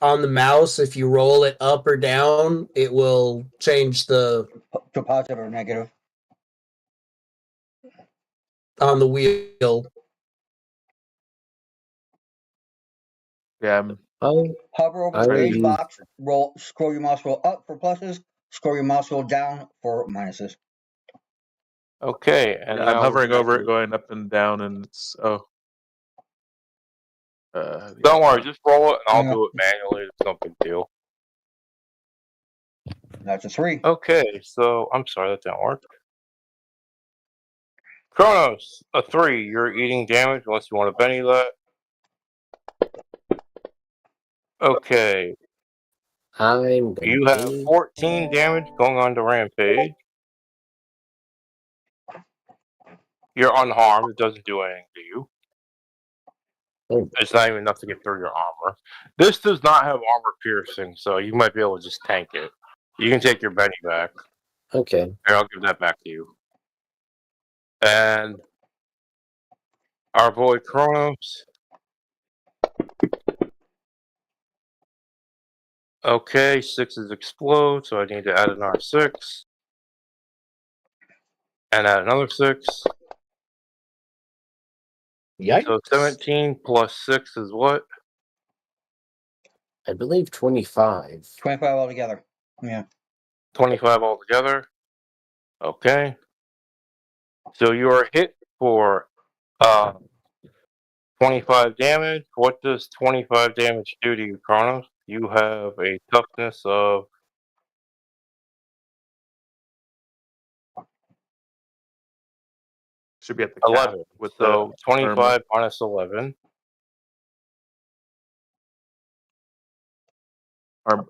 on the mouse, if you roll it up or down, it will change the To positive or negative. on the wheel. Yeah. Hover over I the will beige use- box. Scroll your mouse wheel up for pluses. Scroll your mouse wheel down for minuses. Okay, and I'm now hovering we're over gonna it, going up and down, and it's Don't worry, just roll it and I'll Yeah. do it manually. It's no big deal. That's a 3. Okay, so I'm sorry that didn't work. Kronos, a 3. You're eating damage unless you want to Benny that. Okay, I'm gonna you have 14 damage going on to Rampage. You're unharmed. It doesn't do anything to you. It's not even enough to get through your armor. This does not have armor piercing, so you might be able to just tank it. You can take your Benny back. Okay. Here, I'll give that back to you. And our boy Kronos. Okay, 6s explode, so I need to add another 6. And add another 6. Yikes. So 17 plus 6 is what? I believe 25. 25 altogether. Yeah. 25 altogether. Okay. So you are hit for 25 damage. What does 25 damage do to you, Kronos? You have a toughness of should be at the cap 11. with So the 25 armor. minus 11.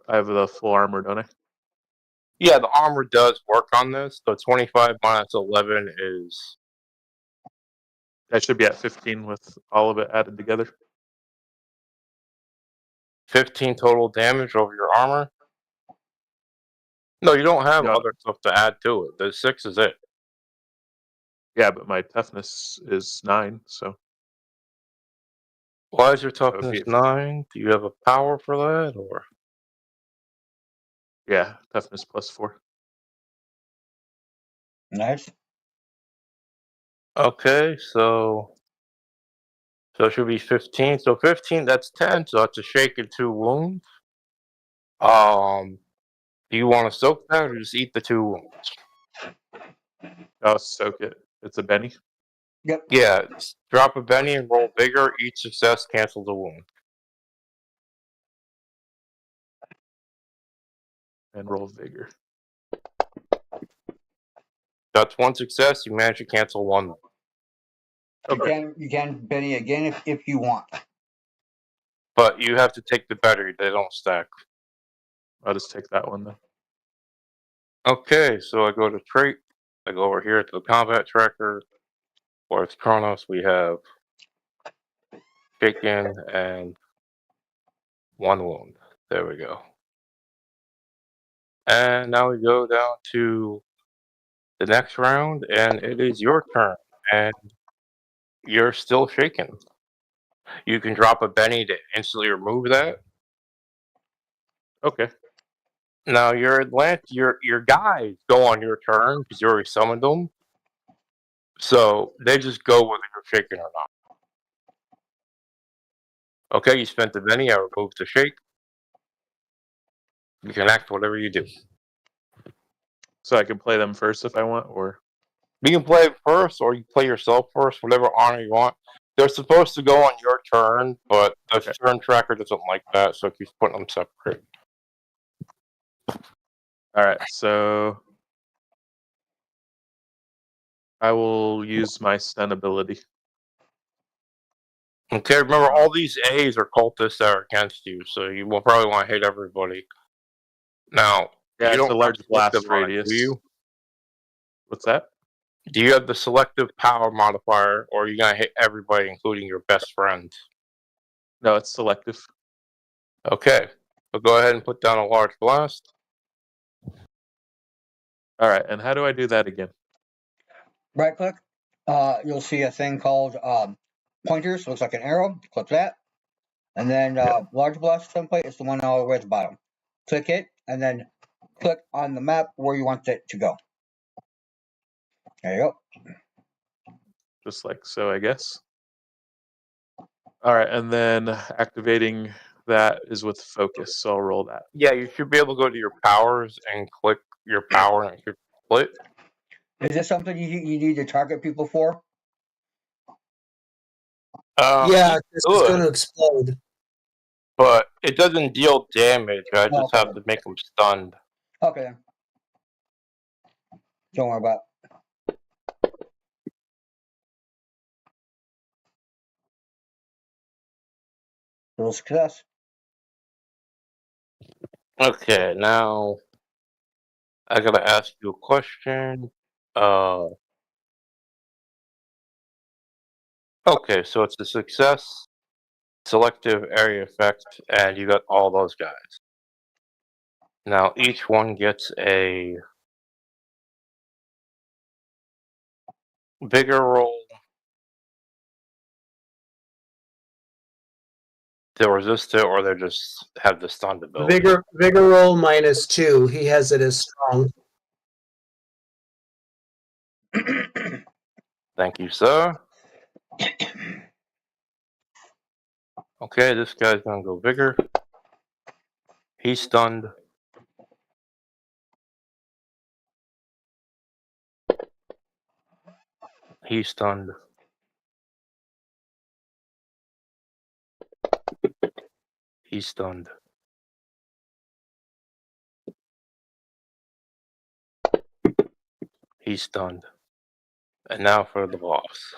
I have the full armor, don't I? Yeah, the armor does work on this. So 25 minus 11 is I should be at 15 with all of it added together. 15 total damage over your armor. No, you don't have No. other stuff to add to it. The 6 is it. Yeah, but my toughness is 9, so Why is your So if toughness you- 9? Do you have a power for that, or? yeah, toughness plus 4. Nice. Okay, so it should be 15. So 15, that's 10. So that's a shake and 2 wounds. Do you want to soak that or just eat the 2 wounds? I'll soak it. It's a Benny. Yep. Yeah, drop a Benny and roll bigger. Each success cancels a wound. And roll vigor. That's 1 success. You manage to cancel 1. Okay. You can Benny again if you want. But you have to take the better. They don't stack. I'll just take that one then. Okay, so I go to trait. I go over here to the combat tracker. For its Chronos, we have shaken and 1 wound. There we go. And now we go down to the next round, and it is your turn. And you're still shaken. You can drop a Benny to instantly remove that. Okay. Now your guys go on your turn because you already summoned them. So they just go whether you're shaken or not. Okay, you spent the Benny, I removed the shake. You can act whatever you do. So I can play them first if I want, or You can play first, or you play yourself first, whatever honor you want. They're supposed to go on your turn, but the Okay. turn tracker doesn't like that, so it keeps putting them separate. all right. So I will use my stun ability. Okay, remember all these A's are cultists that are against you, so you will probably want to hit everybody. Now, Yeah, you it's don't a have large selective blast on it, radius. do you? What's that? Do you have the selective power modifier, or are you gonna hit everybody, including your best friends? No, it's selective. Okay, so go ahead and put down a large blast. All right. And how do I do that again? Right click. You'll see a thing called pointers. Looks like an arrow. Click that. And then large blast template is the one all the way at the bottom. Click it, and then click on the map where you want it to go. There you go. Just like so, I guess. All right, and then activating that is with focus, so I'll roll that. Yeah, you should be able to go to your powers and click your power and it should split. Is this something you need to target people for? Yeah, this is good. going to explode. But it doesn't deal damage. I just have Okay. to make them stunned. Okay. Then. Don't worry about it. Little success. Okay, now I gotta ask you a question. Okay, so it's a success, selective area effect, and you got all those guys. Now each one gets a bigger roll to resist it, or they just have the stunned ability. Vigor roll -2. He has it as strong. Thank you, sir. Okay, this guy's gonna go bigger. He's stunned. He's stunned. He's stunned. He's stunned. And now for the boss.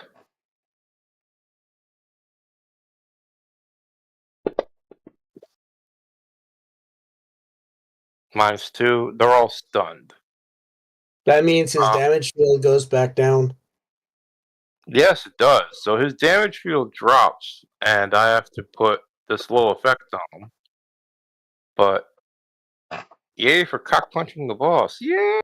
-2. They're all stunned. That means his damage field goes back down. Yes, it does. So his damage field drops, and I have to put this low effect on him. But yay for cock punching the boss! Yeah.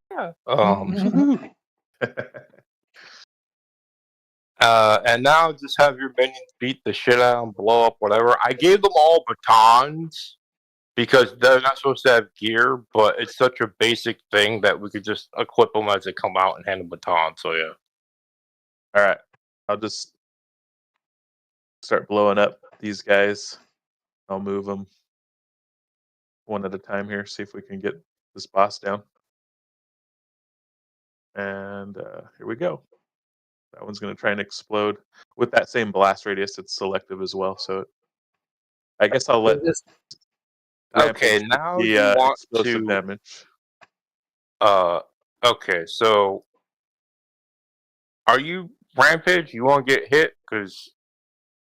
And now just have your minions beat the shit out of them, blow up, whatever. I gave them all batons because they're not supposed to have gear, but it's such a basic thing that we could just equip them as they come out and hand them batons. So yeah. All right, I'll just start blowing up these guys. I'll move them one at a time here, see if we can get this boss down. And here we go. That one's going to try and explode. With that same blast radius, it's selective as well. So I guess I'll let Okay, Rampage now the you want explosive to damage. Okay, so are you Rampage? You won't get hit because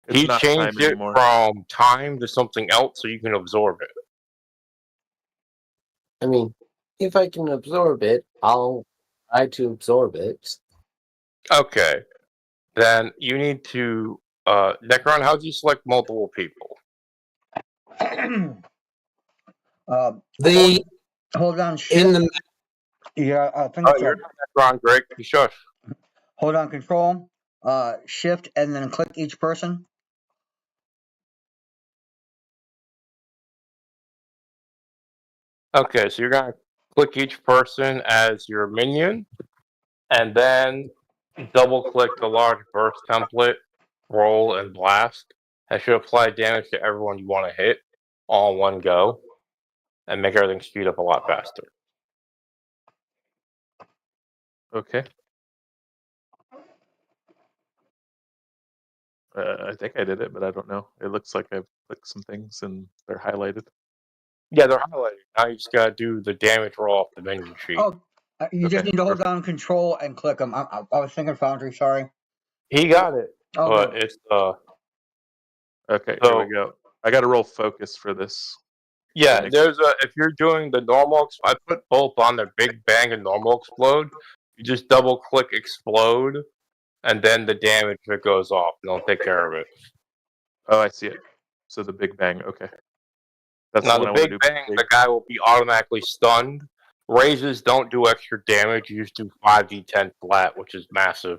It's he not changed time it anymore. from time to something else, so you can absorb it. I mean, if I can absorb it, I'll try to absorb it. Okay, then you need to Necron. How do you select multiple people? The hold on. in the Yeah, I think Oh, it's you're Necron, Greg. You shush. hold on, control, shift, and then click each person. Okay, so you're gonna click each person as your minion, and then double click the large burst template, roll and blast. That should apply damage to everyone you want to hit all in one go, and make everything speed up a lot faster. Okay. I think I did it, but I don't know. It looks like I've clicked some things and they're highlighted. Yeah, they're highlighted. Now you just gotta do the damage roll off the menu sheet. Oh, you just Okay, need to hold perfect. down control and click them. I was thinking Foundry. Sorry. He got it, Oh, but good. it's Okay, So- here we go. I got to roll focus for this. yeah. Make- There's if you're doing the normal, I put both on there, Big Bang and normal explode. You just double click explode, and then the damage that goes off, and it'll take care of it. Oh, I see it. So the Big Bang. Okay. That's Now the one the I want to Big do. Bang, the guy will be automatically stunned. Raises don't do extra damage. You just do 5d10 flat, which is massive.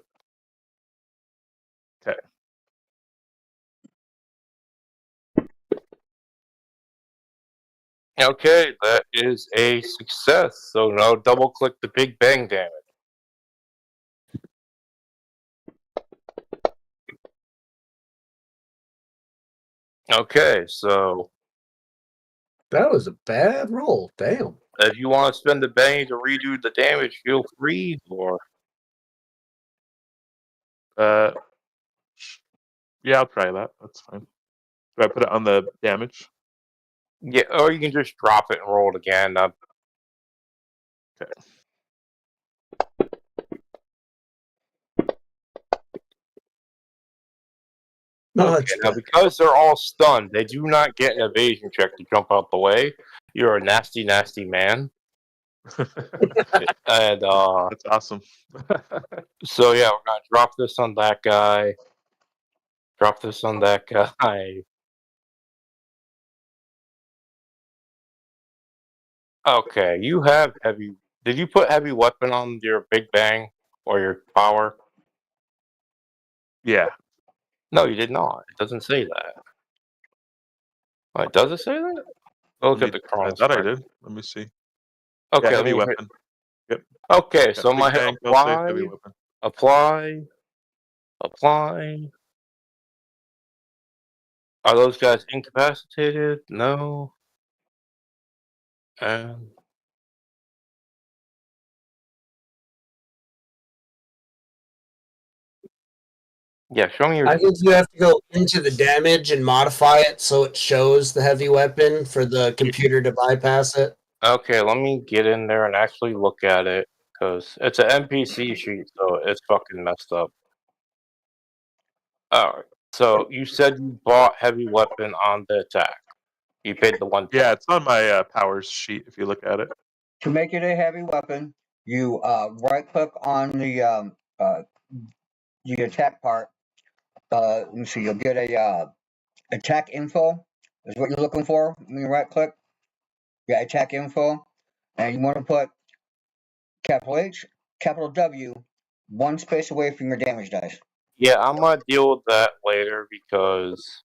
Okay. Okay, that is a success. So now double click the Big Bang damage. Okay, so that was a bad roll. Damn. if you want to spend the bang to redo the damage, feel free. Or Yeah, I'll try that. That's fine. Do I put it on the damage? yeah, or you can just drop it and roll it again. Okay. Okay, now because they're all stunned, they do not get an evasion check to jump out the way. You're a nasty, nasty man. And That's awesome. so yeah, we're gonna drop this on that guy. Drop this on that guy. Okay, you have heavy. Did you put heavy weapon on your Big Bang or your power? Yeah. No, you did not. It doesn't say that. Wait, does it say that? Look at the I Chronos. thought I did. Let me see. Okay, Yeah, let heavy me hit- weapon. Yep. Okay, Yeah, so Big my Bang, fail-safe, heavy weapon. apply. Are those guys incapacitated? No. And yeah, show me your. I think you have to go into the damage and modify it so it shows the heavy weapon for the computer to bypass it. Okay, let me get in there and actually look at it because it's an NPC sheet, so it's fucking messed up. Alright, so you said you bought heavy weapon on the attack. You paid the one. Yeah, it's on my powers sheet if you look at it. To make it a heavy weapon, you right click on the attack part. Let me see. You'll get a attack info. Is what you're looking for when you right click. Yeah, attack info, and you want to put capital H, capital W, one space away from your damage dice. Yeah, I'm gonna deal with that later because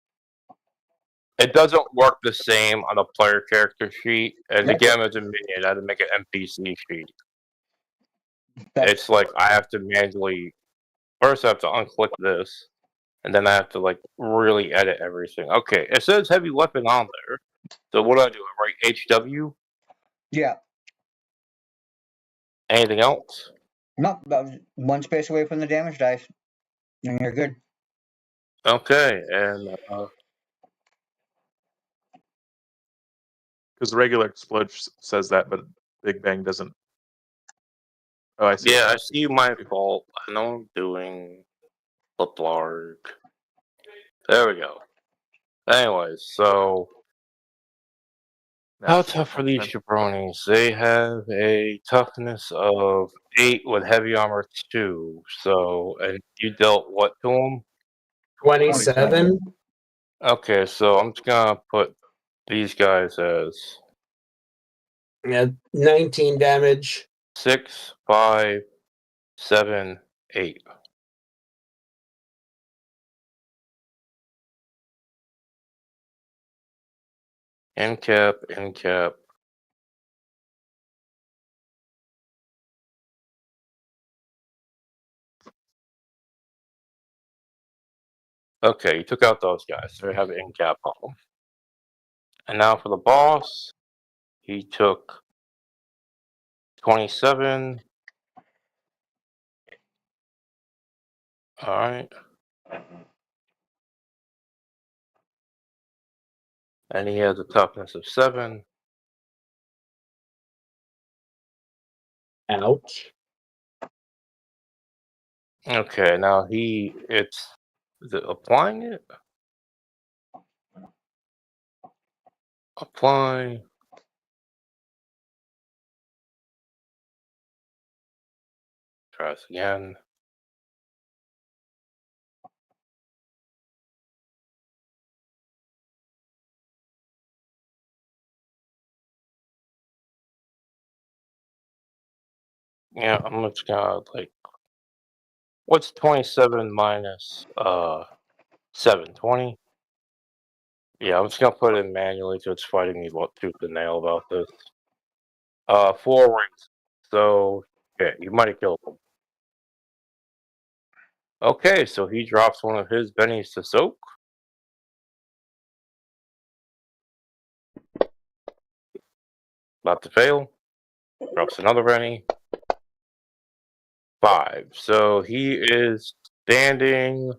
it doesn't work the same on a player character sheet. And Yep. again, as a minion, I had to make an NPC sheet. That's It's like I have to manually first I have to unclick this, and then I have to like really edit everything. Okay, it says heavy weapon on there. So what do? I write HW. yeah. Anything else? No, that was one space away from the damage dice, and you're good. Okay, and Because the regular explode says that, but Big Bang doesn't. Oh, I see. yeah, I see my fault. I know I'm doing Fliplarg. There we go. Anyways, so Now how it's tough are on these time. jabronis? They have a toughness of 8 with heavy armor 2. So, and you dealt what to them? 27. Okay, so I'm just gonna put these guys as Yeah, 19 damage. 6, 5, 7, 8. End cap, end cap. Okay, you took out those guys. So they have an end cap on them. And now for the boss, he took 27. Alright. And he has a toughness of 7. Ouch. Okay, now is it applying it? Apply. Try this again. Yeah, I'm just gonna like, what's 27 minus 7? 20? Yeah, I'm just gonna put it in manually so it's fighting me tooth and nail about this. 4 rings. So, yeah, you might have killed him. Okay, so he drops one of his bennies to soak. About to fail. Drops another benny. 5. So he is standing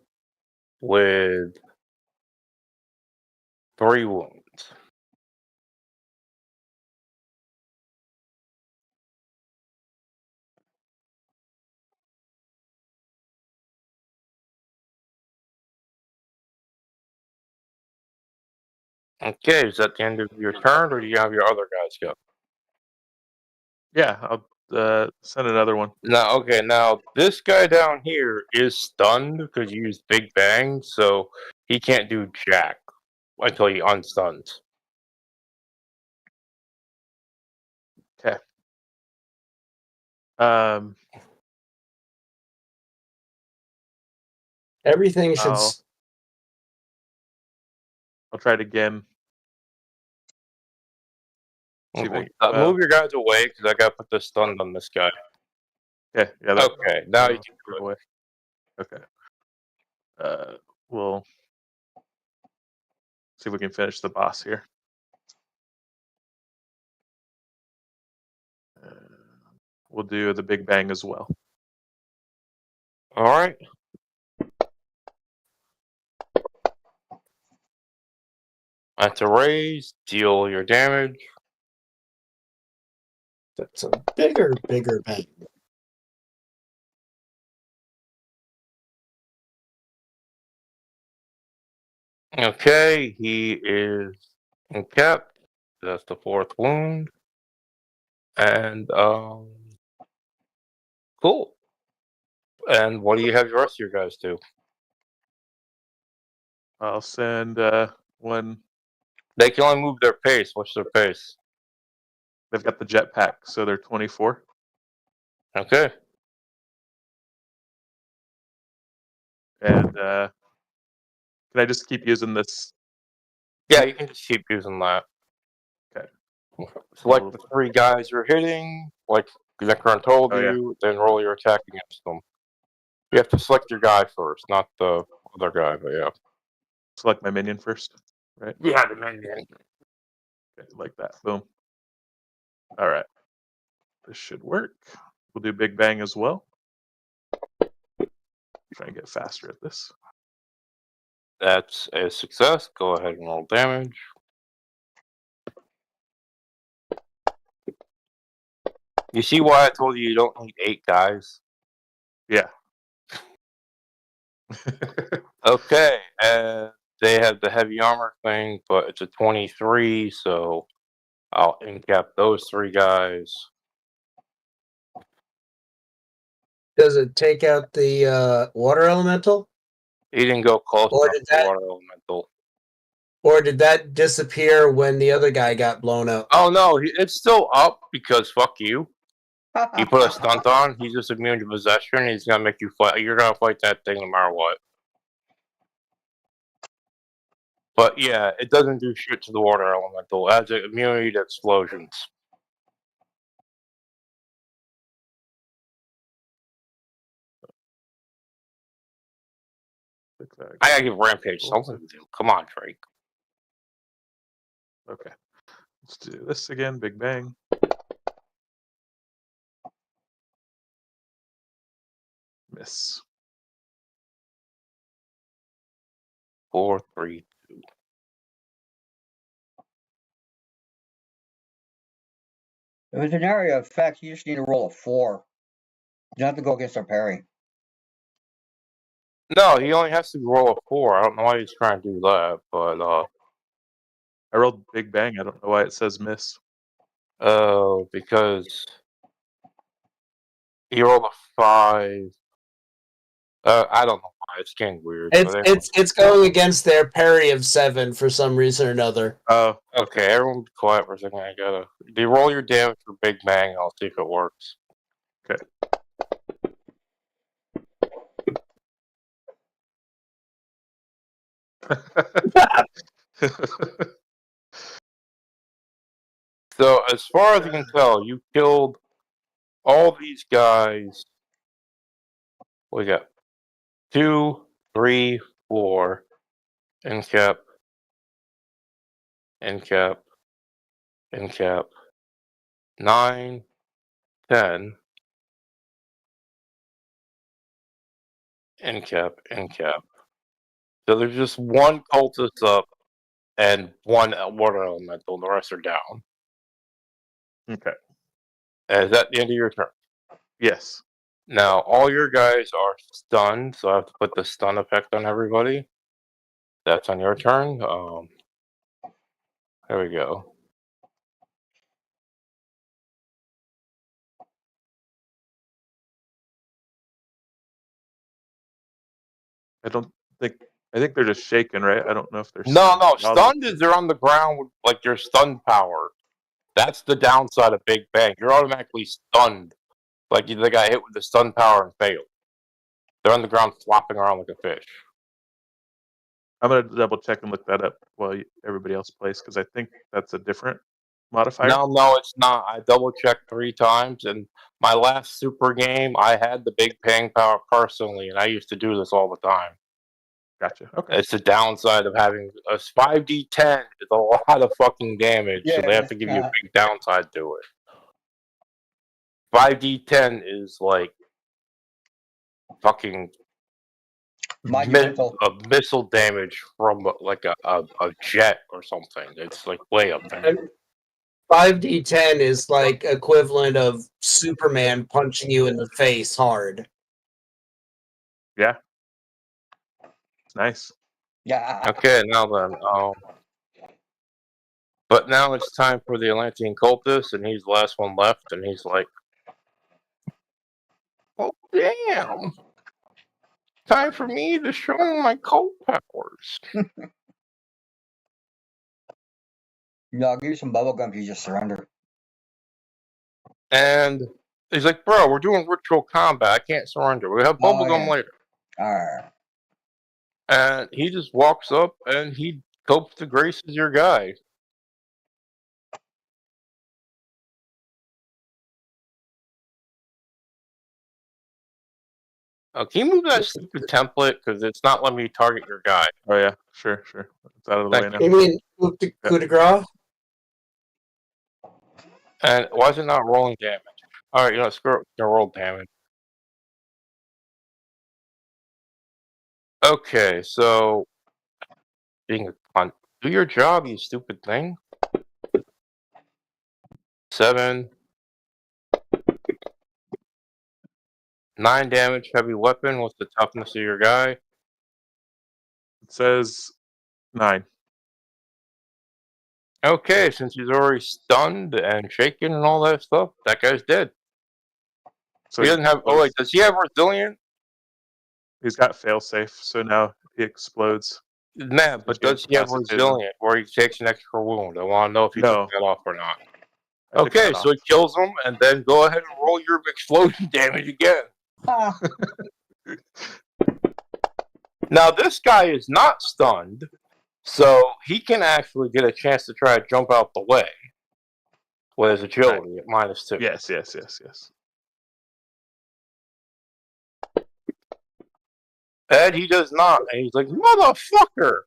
with 3 wounds. Okay, is that the end of your turn, or do you have your other guys go? Yeah, I'll send another one. Now this guy down here is stunned because you used Big Bang, so he can't do jack until he unstuns. Okay. Everything should. I'll try it again. See if Move your guys away because I gotta put the stun on this guy. Yeah, yeah. Okay, now you can move away. Okay. We'll see if we can finish the boss here. We'll do the Big Bang as well. All right. That's a raise. Deal your damage. That's a bigger bang. Okay, he is And kept. That's the 4th wound. And cool. And what do you have the rest of your guys do? I'll send one. They can only move their pace. What's their pace? They've got the jetpack, so they're 24. Okay. And can I just keep using this? Yeah, you can just keep using that. Okay. Select the 3 guys you're hitting, like Zekron told Oh, yeah. you, then roll your attack against them. You have to select your guy first, not the other guy, but yeah. Select my minion first, right? Yeah, the minion. Okay, like that. Boom. All right. This should work. We'll do Big Bang as well. Try and get faster at this. That's a success. Go ahead and roll damage. You see why I told you don't need 8 guys? Yeah. Okay, and they have the heavy armor thing, but it's a 23, so I'll incap those 3 guys. Does it take out the water elemental, He didn't go close Or enough did to that- water elemental. or did that disappear when the other guy got blown up? Oh no, it's still up because fuck you. He put a stunt on. He's just immune to possession. He's gonna make you fight. You're gonna fight that thing no matter what. But yeah, it doesn't do shit to the water elemental. It has immunity to explosions. I gotta give Rampage something to do. Come on, Drake. Okay. Let's do this again. Big Bang. Miss. 4, 3, 2. If it's an area of effect, you just need to roll a 4. You don't have to go against our parry. No, he only has to roll a 4. I don't know why he's trying to do that, but I rolled Big Bang. I don't know why it says miss. because he rolled a 5. I don't know why. It's getting weird. It's going against their parry of 7 for some reason or another. Oh, Okay, everyone be quiet for a second. I gotta. Do you roll your damage for Big Bang? I'll see if it works. okay. So, as far as you can tell, you killed all these guys. We got 2, 3, 4. Incap. Incap. Incap. 9, 10. Incap. Incap. So there's just one cultist up and one water elemental. The rest are down. Okay. Is that the end of your turn? Yes. Now, all your guys are stunned, so I have to put the stun effect on everybody. That's on your turn. There we go. I think they're just shaking, right? I don't know if they're No, stunned. stunned is they're on the ground with like your stun power. That's the downside of Big Bang. You're automatically stunned. Like they got hit with the stun power and failed. They're on the ground flopping around like a fish. I'm gonna double check and look that up while everybody else plays because I think that's a different modifier. No, it's not. I double checked 3 times, and my last super game, I had the Big Bang power personally, and I used to do this all the time. Gotcha. Okay. It's the downside of having a 5d10 is a lot of fucking damage, so they have to give you a big downside to it. 5d10 is like fucking missile damage from like a jet or something. It's like way up there. 5d10 is like equivalent of Superman punching you in the face hard. Yeah. It's nice. Yeah. Okay, now then, But now it's time for the Atlantean cultist, and he's the last one left, and he's like, "Oh damn! Time for me to show my cult powers." Yeah, I'll give you some bubble gum if you just surrender. And he's like, "Bro, we're doing ritual combat. I can't surrender. We have bubblegum yeah. later." Alright. And he just walks up and he hopes to grace is your guy. Can you move that stupid template? Because it's not letting me target your guy. Oh yeah, sure. It's out of the way Thank now. You mean coup de grace? And why is it not rolling damage? Alright, screw it. Gonna roll damage. Okay, so being a cunt. Do your job, you stupid thing. 7. 9 damage, heavy weapon. What's the toughness of your guy? It says 9. Okay, since he's already stunned and shaken and all that stuff, that guy's dead. So He doesn't have. Oh wait, does he have resilient? He's got failsafe, so now he explodes. Nah, but does he have Incapacitated. resilient where he takes an extra wound? I want to know if he No. took that off or not. I took Okay, that so off. he kills him, and then go ahead and roll your explosion damage again. Ah, Now this guy is not stunned, so he can actually get a chance to try to jump out the way with his agility at -2. Yes. And he does not, and he's like, "Motherfucker!"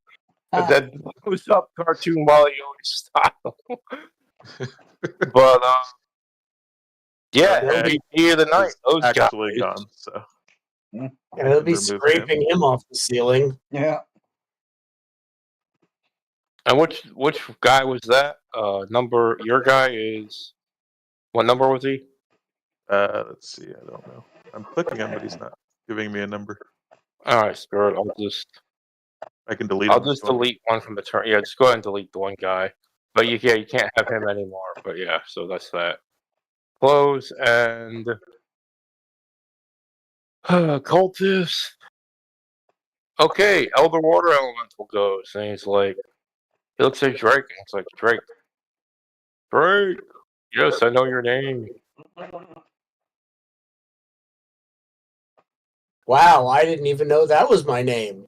And then blows up cartoon Wally style. But yeah, Okay. MVP of the night. Those actually guys. gone. So And it'll be Remove scraping him off the ceiling. yeah. And which guy was that? Your guy is what number was he? let's see. I don't know. I'm clicking him, but he's not giving me a number. All right, screw it. I can delete. I'll him if just you want. delete one from the turn. Yeah, just go ahead and delete the one guy. But you can't have him anymore. But yeah, so that's that. Close and cultist. Okay, Elder Water Elemental goes, and he's like, he looks at Drake, and it's like, Drake, yes, I know your name. Wow, I didn't even know that was my name.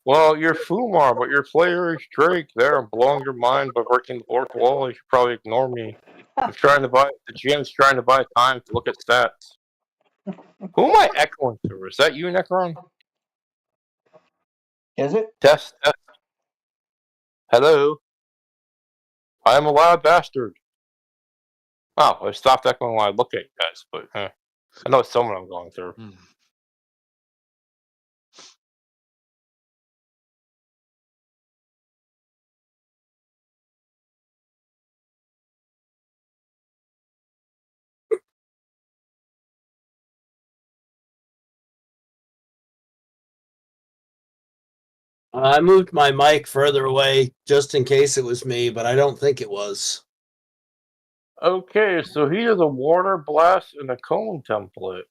Well, you're Fumar, but your player is Drake. There, I'm blowing your mind by breaking the fourth wall. You should probably ignore me. The GM's trying to buy time to look at stats. Who am I echoing to? Is that you, Necron? Is it? Test. Hello? I am a loud bastard. Oh, I stopped echoing when I look at you guys, but I know it's someone I'm going through. I moved my mic further away just in case it was me, but I don't think it was. Okay, so he is a water blast and a cone template.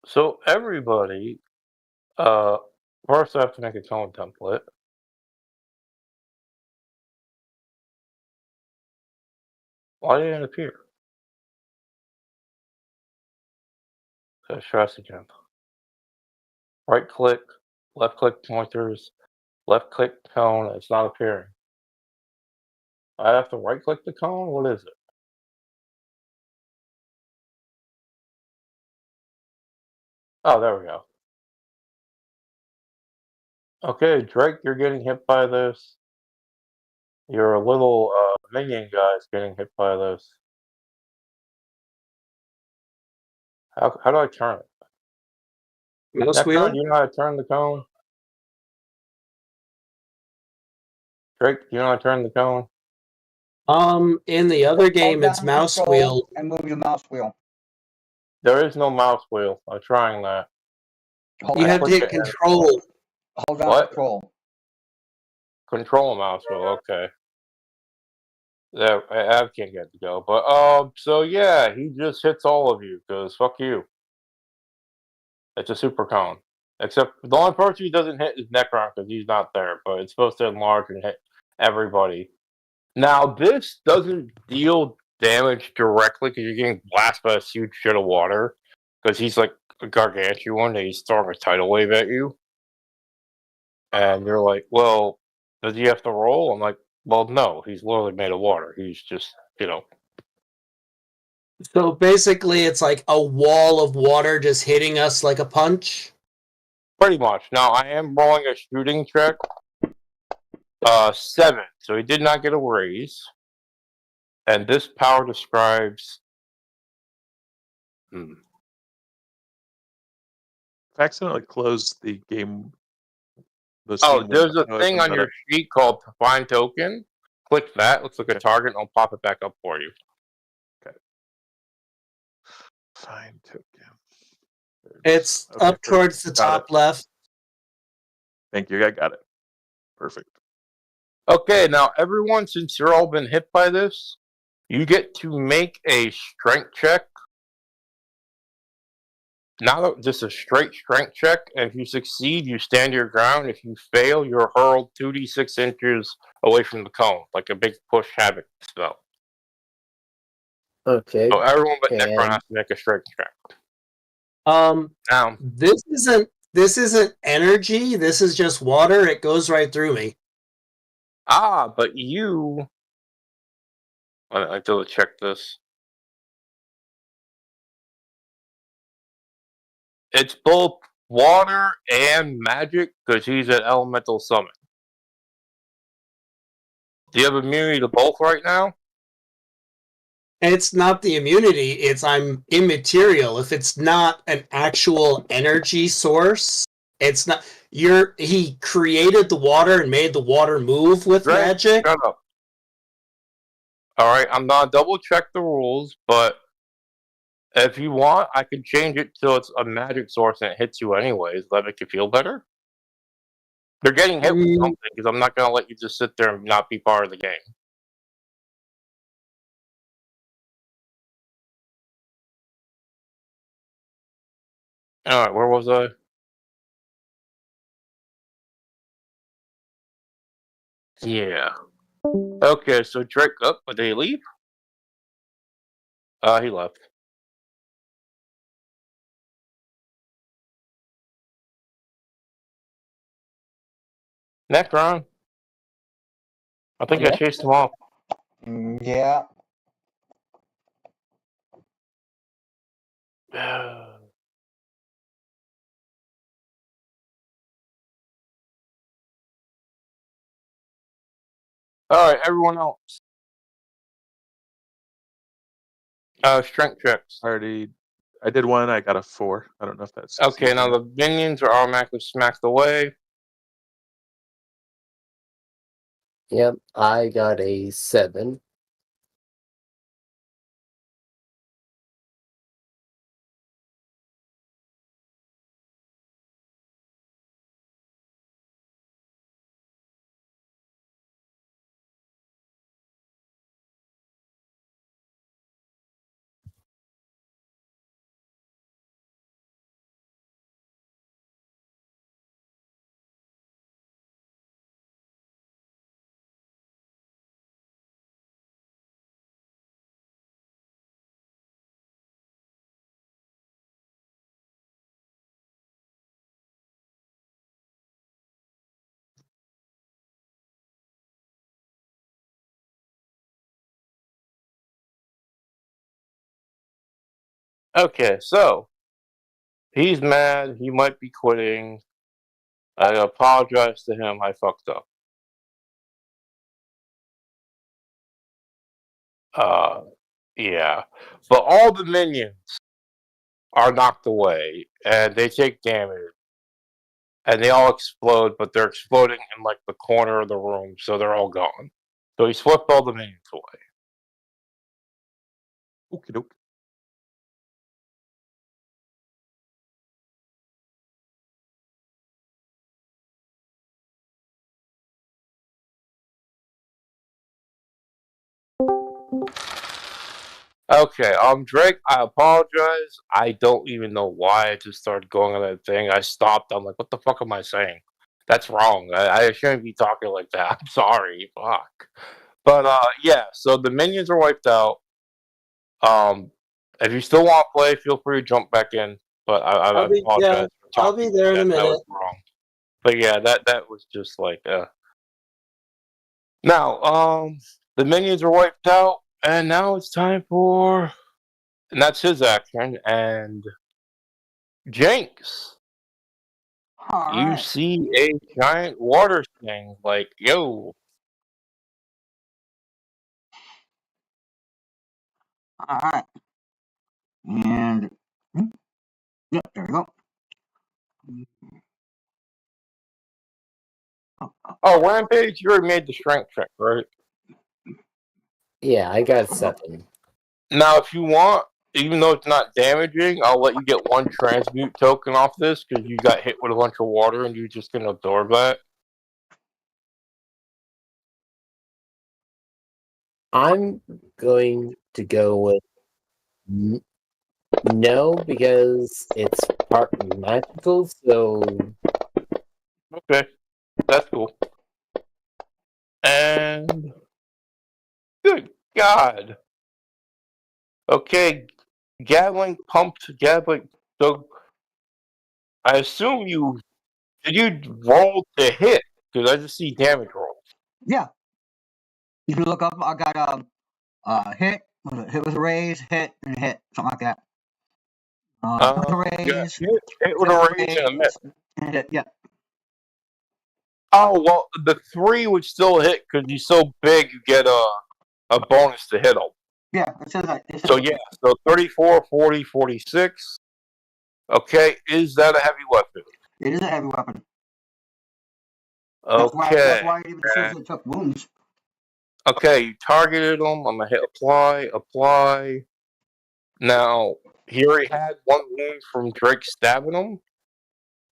So everybody, first I have to make a cone template. Why didn't it appear? Let's try this again. Right click, left click pointers, left click cone. It's not appearing. I have to right click the cone? What is it? Oh, there we go. Okay, Drake, you're getting hit by this. Your little minion guy's getting hit by this. How do I turn it? Mouse Necron, wheel? do you know how to turn the cone? Drake, do you know how to turn the cone? In the other game, Hold it's down mouse control wheel. and move your mouse wheel. There is no mouse wheel. I'm trying that. Hold You I down, have to click hit it and control. hold down what? control. Control mouse wheel. Okay. Yeah, Av can't get to go. But so yeah, he just hits all of you because fuck you. It's a super cone. Except the only person he doesn't hit is Necron because he's not there. But it's supposed to enlarge and hit everybody. Now this doesn't deal damage directly because you're getting blasted by a huge shit of water. Because he's like a gargantuan and he's throwing a tidal wave at you. And you're like, well, does he have to roll? I'm like, well, no, he's literally made of water. He's just, So basically, it's like a wall of water just hitting us like a punch. pretty much. Now I am rolling a shooting check. 7. So he did not get a raise. And this power describes. If I accidentally closed the game, the Oh, Steam there's window, a how do I thing bring on that your up? sheet called Find Token. Click that. Looks like a Okay. target, and I'll pop it back up for you. Find token. There it is. It's Okay, up perfect. towards the Got top it. left. Thank you. I got it. Perfect. Okay, now everyone, since you're all been hit by this, you get to make a strength check. Not just a straight strength check, and if you succeed, you stand your ground. If you fail, you're hurled 2d6 inches away from the cone, like a big push havoc spell. Okay. So everyone but Necron And has to make a strength check. Now, This isn't energy. This is just water. It goes right through me. but you. I double check this. It's both water and magic because he's an elemental summon. Do you have immunity to both right now? It's not the immunity. It's I'm immaterial. If it's not an actual energy source, it's not. He created the water and made the water move with Greg, magic. shut up. Alright, I'm gonna double check the rules, but if you want, I can change it so it's a magic source and it hits you anyways. That make you feel better? You're getting hit with something because I'm not gonna let you just sit there and not be part of the game. Alright, where was I? Yeah. Okay, so Drake up, did he leave? He left. Necron. I think I Yeah. chased him off. Yeah. Alright, everyone else. Strength checks. I did one. I got a 4. I don't know if that's Okay, now the minions are automatically smacked away. yep, I got a 7. Okay, so he's mad. He might be quitting. I apologize to him. I fucked up. Yeah. But all the minions are knocked away and they take damage. And they all explode, but they're exploding in like the corner of the room, so they're all gone. So he swept all the minions away. Okie doke. Okay, Drake, I apologize. I don't even know why I just started going on that thing. I stopped. I'm like, what the fuck am I saying? That's wrong. I shouldn't be talking like that. I'm sorry. Fuck. But yeah. So the minions are wiped out. Um, if you still want to play, feel free to jump back in. But I apologize for I'll be talking there in a that. That was minute. wrong. But yeah, that was just like Now, the minions are wiped out, and now it's time for, and that's his action. And Jinx, All you right. see a giant water thing. Like, yo, All right. And yep, there we go. oh, Rampage, you already made the strength check, right? Yeah, I got 7. Now, if you want, even though it's not damaging, I'll let you get one transmute token off this because you got hit with a bunch of water and you're just gonna absorb that. I'm going to go with no because it's part magical. So Okay, that's cool. And good God. Okay, Gatling. So I assume did you roll to hit? Because I just see damage rolls. Yeah. If you look up, I got hit. Hit with a raise, hit, and hit, something like that. Hit with a Yeah, raise, hit with hit with a a raise and a miss. raise, and hit. Yeah. Oh well, the 3 would still hit because he's so big. You get a bonus to hit him. Yeah. It says that. It says So yeah, so 34, 40, 46. Okay, is that a heavy weapon? it is a heavy weapon. Okay. That's why it even says it took wounds. Okay, you targeted him. I'm gonna hit apply. Now, he already had 1 wound from Drake stabbing him,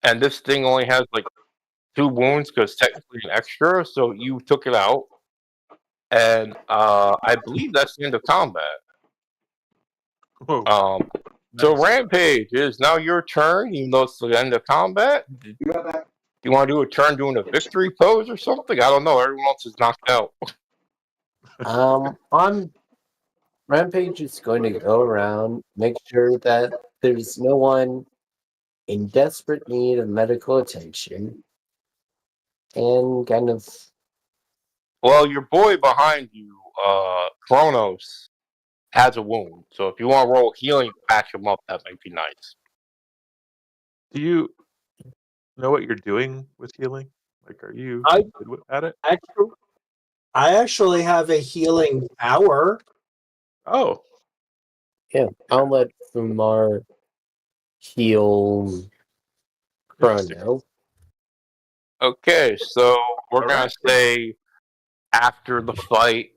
and this thing only has like 2 wounds because technically an extra, so you took it out. And I believe that's the end of combat. Whoa, So nice. Rampage is now your turn, even though it's the end of combat. Do You got that? you want to do a turn doing a victory pose or something? I don't know. Everyone else is knocked out. on Rampage is going to go around, make sure that there's no one in desperate need of medical attention, and kind of Well, your boy behind you, Kronos, has a wound. So if you want to roll healing, patch him up. That might be nice. Do you know what you're doing with healing? Like, are you I good at it? I actually have a healing power. Oh, yeah. I'll let Fumar heal interesting. Chrono. Okay, so we're All gonna right. say after the fight,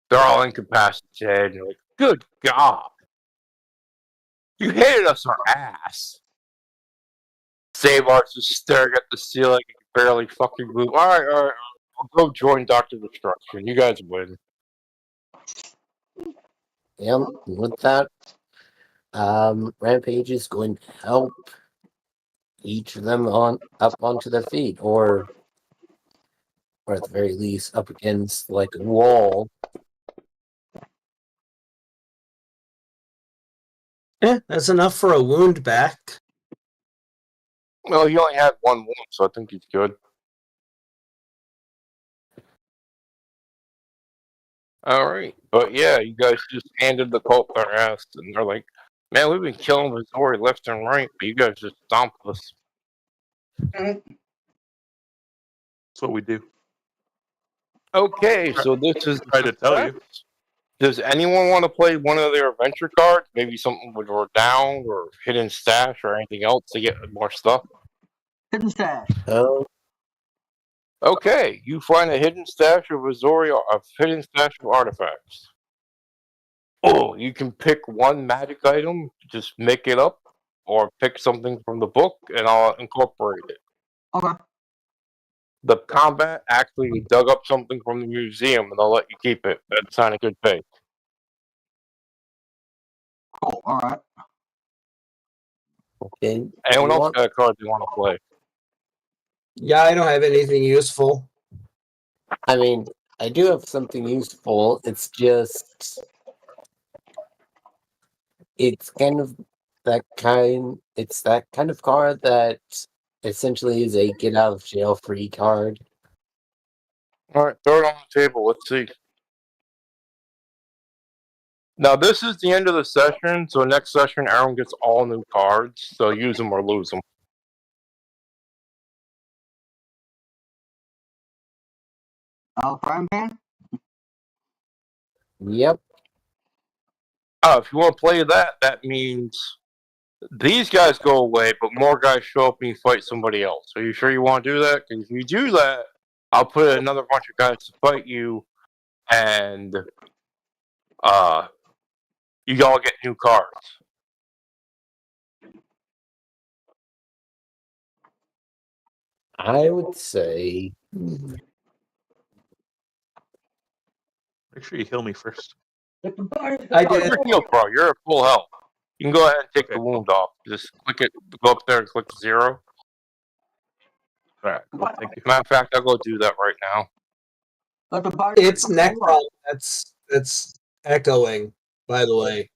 they're all incapacitated. You're like, good God, you hated us our ass. Savar's just staring at the ceiling and can barely fucking move. All right. I'll go join Doctor Destruction. You guys win. Yep. With that, Rampage is going to help each of them up onto their feet, or at the very least up against like a wall. Yeah, that's enough for a wound back. Well, he only had 1 wound, so I think he's good. All right, but yeah, you guys just handed the cult their ass, and they're like, "Man, we've been killing Missouri left and right, but you guys just stomped us." That's what we do. Okay, so this is Try to tell you. Does anyone want to play one of their adventure cards? Maybe something with down or hidden stash or anything else to get more stuff? Hidden stash. Oh, Okay, you find a hidden stash of hidden stash of artifacts. Oh, you can pick 1 magic item, just make it up, or pick something from the book, and I'll incorporate it. Okay. The combat actually dug up something from the museum, and I'll let you keep it. That's not a good pay. Cool. All right. Okay. Anyone You else want- got a card they want to play? Yeah, I don't have anything useful. I mean, I do have something useful. It's just it's kind of it's that kind of card that essentially is a get out of jail free card. All right, throw it on the table. Let's see. Now, this is the end of the session, so next session, Aaron gets all new cards, so use them or lose them. Frying pan? Yep. If you want to play that, that means these guys go away, but more guys show up and you fight somebody else. Are you sure you want to do that? Because if you do that, I'll put another bunch of guys to fight you, and you all get new cards. I would say Make sure you heal me first. I Oh, did. you're healed, bro. You're at full health. You can go ahead and take Okay, the cool. wound off. Just click it, go up there and click 0. All right, cool. Thank you. Matter of fact, I'll go do that right now. Let the body. It's Necron that's echoing, by the way.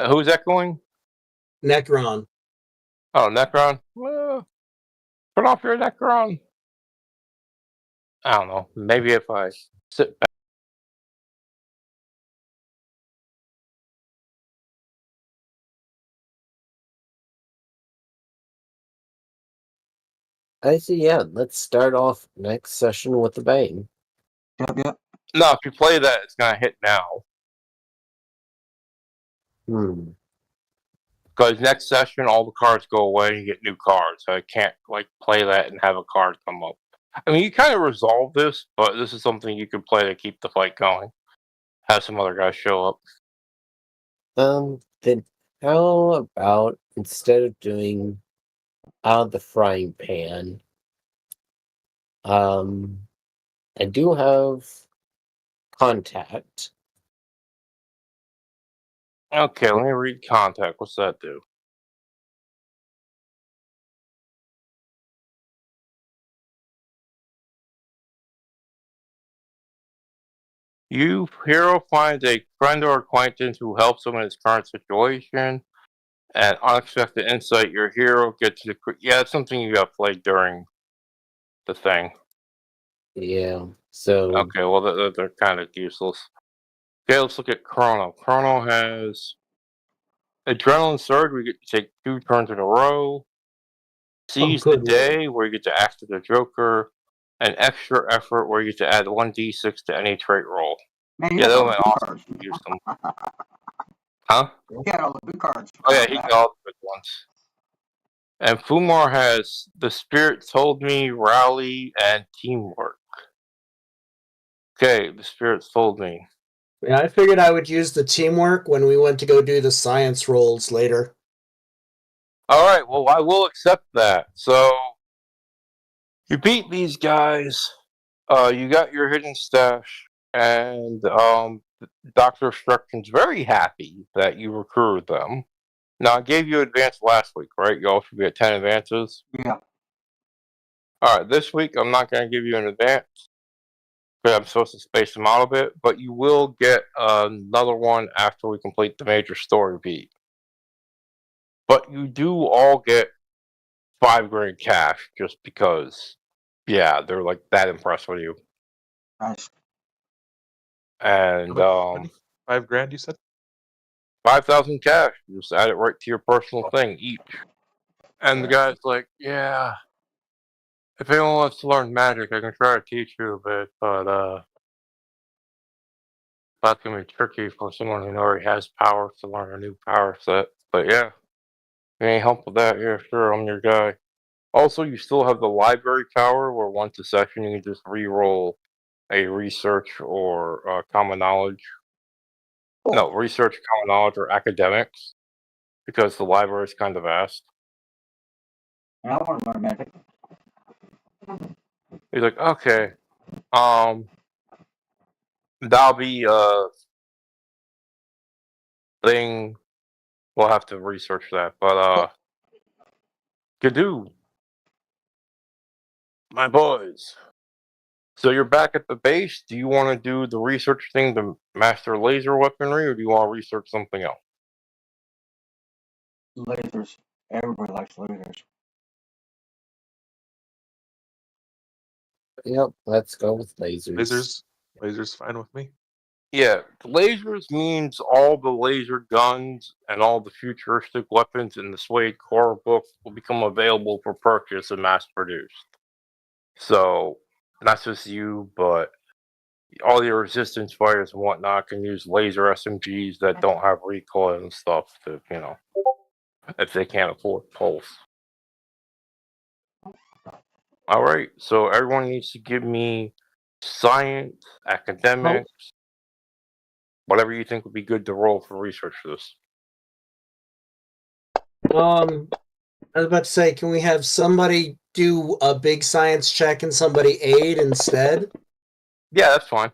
Who's echoing? Necron. Oh, Necron. Well, turn off your Necron. I don't know. Maybe if I sit back. I see. Yeah, let's start off next session with the bang. Yep. No, if you play that, it's gonna hit now. Because next session, all the cards go away and you get new cards. So I can't like play that and have a card come up. I mean, you kind of resolve this, but this is something you can play to keep the fight going. Have some other guys show up. Then how about instead of doing out of the frying pan, I do have contact. Okay, let me read contact. What's that do? You hero finds a friend or acquaintance who helps him in his current situation. And unexpected insight, your hero gets to yeah, it's something you got played during the thing. Yeah. So Okay, well they're kind of useless. Okay, let's look at Chrono. Chrono has Adrenaline Surge, where you get to take 2 turns in a row. Seize the good Day, where you get to act as a Joker. And Extra Effort, where you get to add 1d6 to any trait roll. Man, Yeah, that all would the be good awesome cards. if you use them. Huh? He had all the good cards. Oh yeah, he got all the good ones. And Fumar has The Spirit Told Me, Rally, and Teamwork. Okay, The Spirit Told Me. Yeah, I figured I would use the teamwork when we went to go do the science rolls later. Alright, well, I will accept that. So, you beat these guys. You got your hidden stash. And, Dr. Obstruction's very happy that you recruited them. Now, I gave you advance last week, right? You all should be at 10 advances. Yeah. Alright, this week I'm not going to give you an advance. I'm supposed to space them out a bit, but you will get another one after we complete the major story beat. But you do all get $5 grand cash just because, yeah, they're like that impressed with you. Nice. And Money? $5 you said? 5,000 cash. You just add it right to your personal thing each. And the guy's like, yeah, if anyone wants to learn magic, I can try to teach you a bit, but that's gonna be tricky for someone who already has power to learn a new power set. But yeah, if you need help with that, yeah, sure, I'm your guy. Also, you still have the library power, where once a session you can just re-roll a research or common knowledge. No, research, common knowledge, or academics, because the library is kind of vast. And I want to learn magic. He's like, okay, that'll be thing. We'll have to research that. But Gadoo, my boys. So you're back at the base. Do you want to do the research thing to master laser weaponry, or do you want to research something else? Lasers. Everybody likes lasers. Yep, let's go with lasers. Lasers fine with me. Yeah, lasers means all the laser guns and all the futuristic weapons in the Suede Core book will become available for purchase and mass produced. So, not just you, but all your resistance fighters and whatnot can use laser SMGs that don't have recoil and stuff to, if they can't afford pulse. Alright, so everyone needs to give me science, academics, whatever you think would be good to roll for research for this. I was about to say, can we have somebody do a big science check and somebody aid instead? Yeah, that's fine.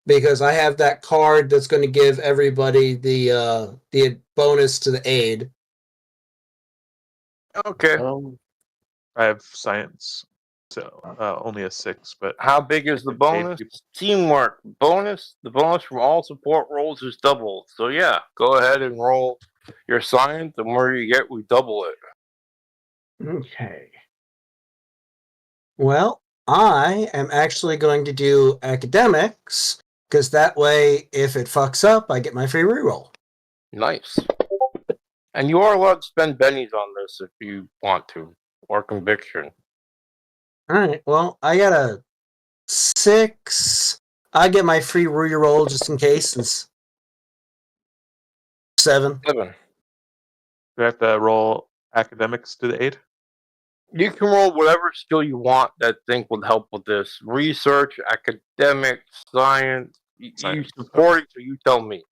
Because I have that card that's going to give everybody the bonus to the aid. Okay. I have science, so only a 6. But how big is the bonus? Teamwork bonus. The bonus from all support rolls is doubled. So yeah, go ahead and roll your science. The more you get, we double it. Okay. Well, I am actually going to do academics, because that way, if it fucks up, I get my free reroll. Nice. And you are allowed to spend bennies on this if you want to, or conviction. Alright, well, I got a 6. I get my free reroll just in case. It's 7. 7. Do I have to roll academics to the aid? You can roll whatever skill you want that think would help with this. Research, academic, science. You support it, so you tell me.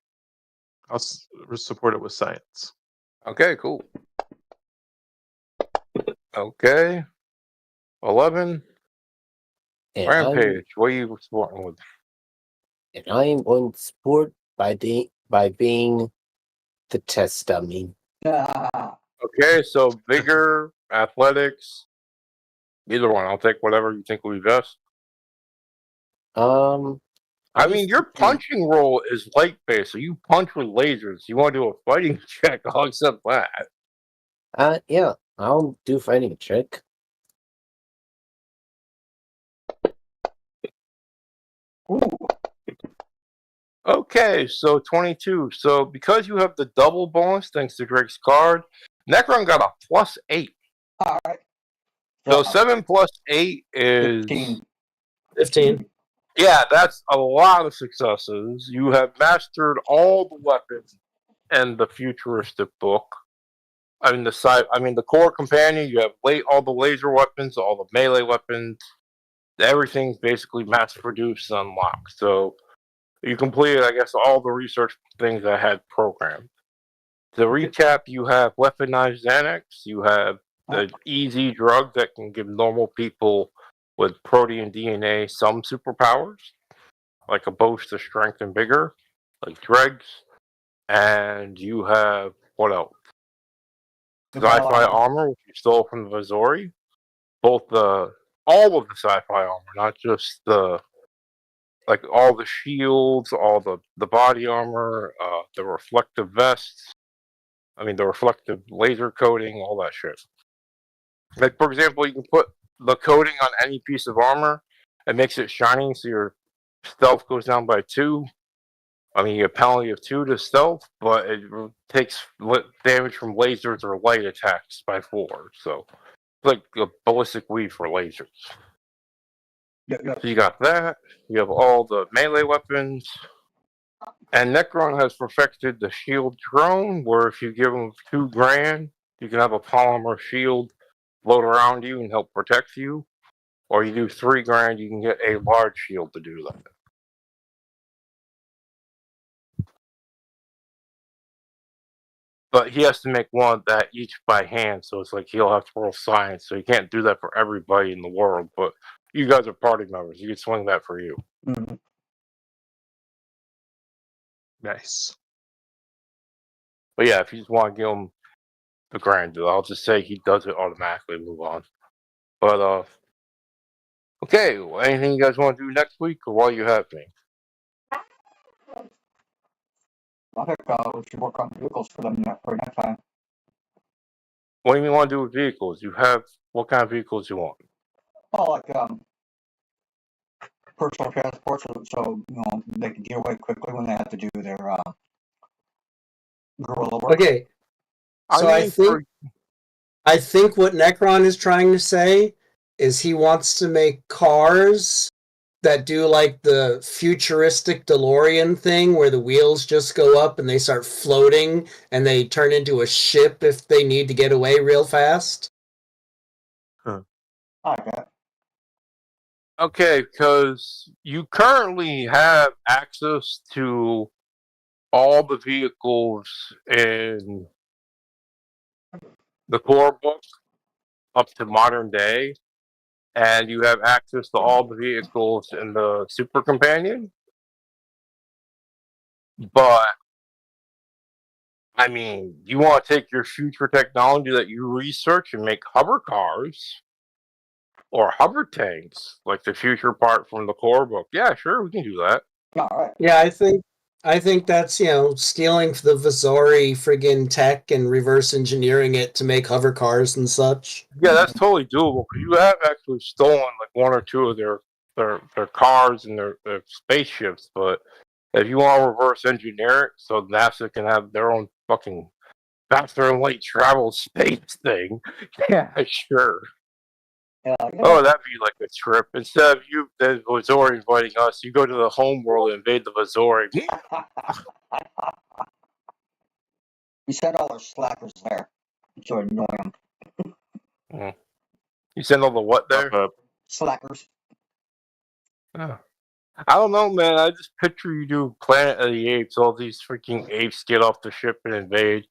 I'll support it with science. Okay, cool. Okay. 11. And Rampage, what are you supporting with? And I am going to support by being the test dummy. Okay, so vigor, athletics, either one. I'll take whatever you think will be best. I mean, your punching roll is light based, so you punch with lasers. You want to do a fighting check? I'll accept that. Yeah, I'll do fighting check. Okay, so 22. So because you have the double bonus thanks to Drake's card, Necron got a +8. All right. So 7 plus 8 is 15. Yeah, that's a lot of successes. You have mastered all the weapons in the futuristic book. I mean the core companion. You have all the laser weapons, all the melee weapons. Everything's basically mass produced and unlocked. So you completed, I guess, all the research things I had programmed. To recap, you have weaponized Xanax. You have the easy drug that can give normal people with protein DNA some superpowers, like a boost of strength and vigor, like dregs. And you have, what else? Sci-fi armor, which you stole from the Vizori. All of the sci-fi armor, not just all the shields, all the body armor, the reflective vests. I mean, the reflective laser coating, all that shit. Like, for example, you can put the coating on any piece of armor. It makes it shining, so your stealth goes down by 2. I mean, you get a penalty of 2 to stealth, but it takes damage from lasers or light attacks by 4. So, it's like a ballistic weave for lasers. Yep. So you got that. You have all the melee weapons. And Necron has perfected the shield drone, where if you give him $2,000, you can have a polymer shield float around you and help protect you. Or you do $3,000, you can get a large shield to do that. But he has to make one of that each by hand, so it's like he'll have to roll science, so he can't do that for everybody in the world. But you guys are party members. You can swing that for you. Mm-hmm. Nice. But yeah, if you just want to give him the grand, I'll just say he does it automatically. Move on. But okay. Well, anything you guys want to do next week, or while you have me? I think we should work on vehicles for them for next time. What do you want to do with vehicles? You have what kind of vehicles you want? Oh, like personal transport, so they can get away quickly when they have to do their guerrilla work. Okay, so I think what Necron is trying to say is he wants to make cars that do like the futuristic DeLorean thing where the wheels just go up and they start floating and they turn into a ship if they need to get away real fast. I like that. Okay, because you currently have access to all the vehicles in the core book up to modern day, and you have access to all the vehicles in the Super Companion. But I mean, you want to take your future technology that you research and make hover cars or hover tanks, like the future part from the core book. Yeah, sure, we can do that. All right. Yeah, I think that's, stealing the Vizori friggin' tech and reverse engineering it to make hover cars and such. Yeah, that's totally doable. 'Cause you have actually stolen like one or two of their cars and their spaceships, but if you want to reverse engineer it so NASA can have their own fucking faster and light travel space thing, yeah, sure. Yeah. Oh, that'd be like a trip. Instead of the Vazori inviting us, you go to the home world and invade the Vazori. You sent all those slackers there to annoy them. You send all the what there? Slackers. Oh. I don't know, man. I just picture you do Planet of the Apes. All these freaking apes get off the ship and invade.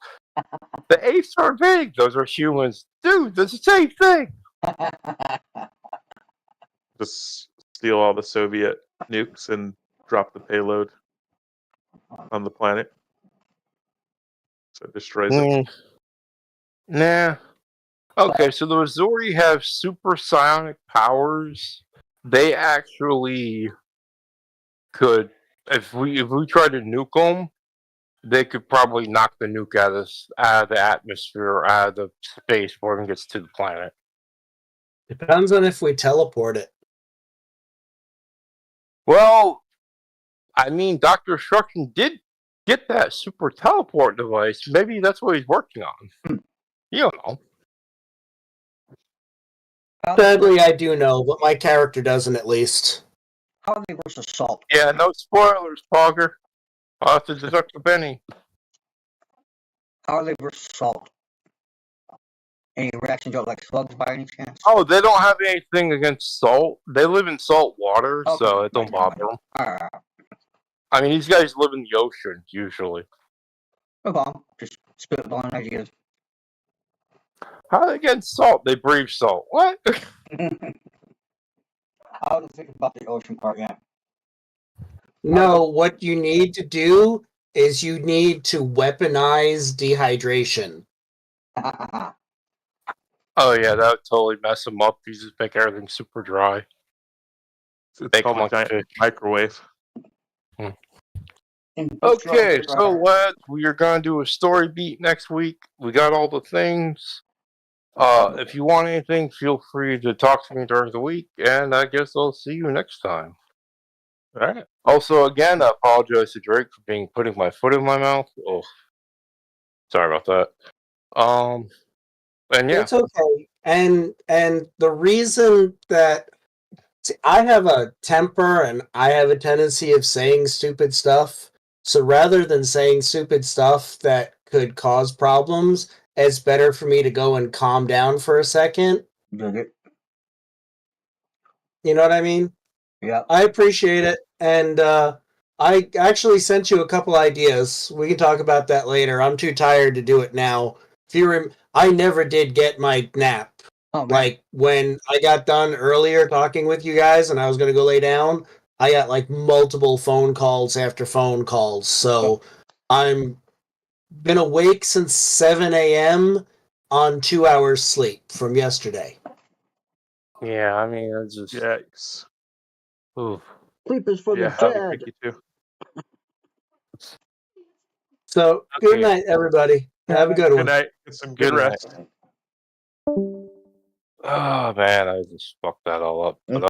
The apes are big. Those are humans. Dude, that's the same thing. Just steal all the Soviet nukes and drop the payload on the planet. So it destroys it. Nah. Okay, so the Missouri have super psionic powers. They actually could, if we tried to nuke them, they could probably knock the nuke out of the atmosphere, out of the space before it even gets to the planet. Depends on if we teleport it. Well, I mean, Dr. Destruction did get that super teleport device. Maybe that's what he's working on. You don't know. Sadly, I do know, but my character doesn't at least. How are they versus salt? Yeah, no spoilers, Pogger. I'll have to deduct a penny. How are they versus salt? Any reaction to it, like slugs by any chance? Oh, they don't have anything against salt. They live in salt water, so it don't bother them. I mean, these guys live in the ocean, usually. Move on. Just spitballing ideas. How are they against salt? They breathe salt. What? I didn't think about the ocean part yet. No, what you need to do is you need to weaponize dehydration. Oh yeah, that would totally mess them up. You just make everything super dry. It's called a giant microwave. Okay, so lads, we are gonna do a story beat next week. We got all the things. If you want anything, feel free to talk to me during the week, and I guess I'll see you next time. All right. Also, again, I apologize to Drake for putting my foot in my mouth. Oh, sorry about that. And yeah, It's okay. And the reason that I have a temper and I have a tendency of saying stupid stuff. So rather than saying stupid stuff that could cause problems, it's better for me to go and calm down for a second. Did it? You know what I mean? Yeah. I appreciate it. And I actually sent you a couple ideas. We can talk about that later. I'm too tired to do it now. I never did get my nap. Oh, man. Like, when I got done earlier talking with you guys and I was going to go lay down, I got like multiple phone calls after phone calls. So I'm been awake since 7 a.m. on 2 hours sleep from yesterday. Yeah, I mean, it's just. Yikes. Oof. Sleep is for Yeah, the I'll be dead. picky too. So, good Okay. night, everybody. Have a good Good one. night. Get some good Good night. rest. Oh man, I just fucked that all up. But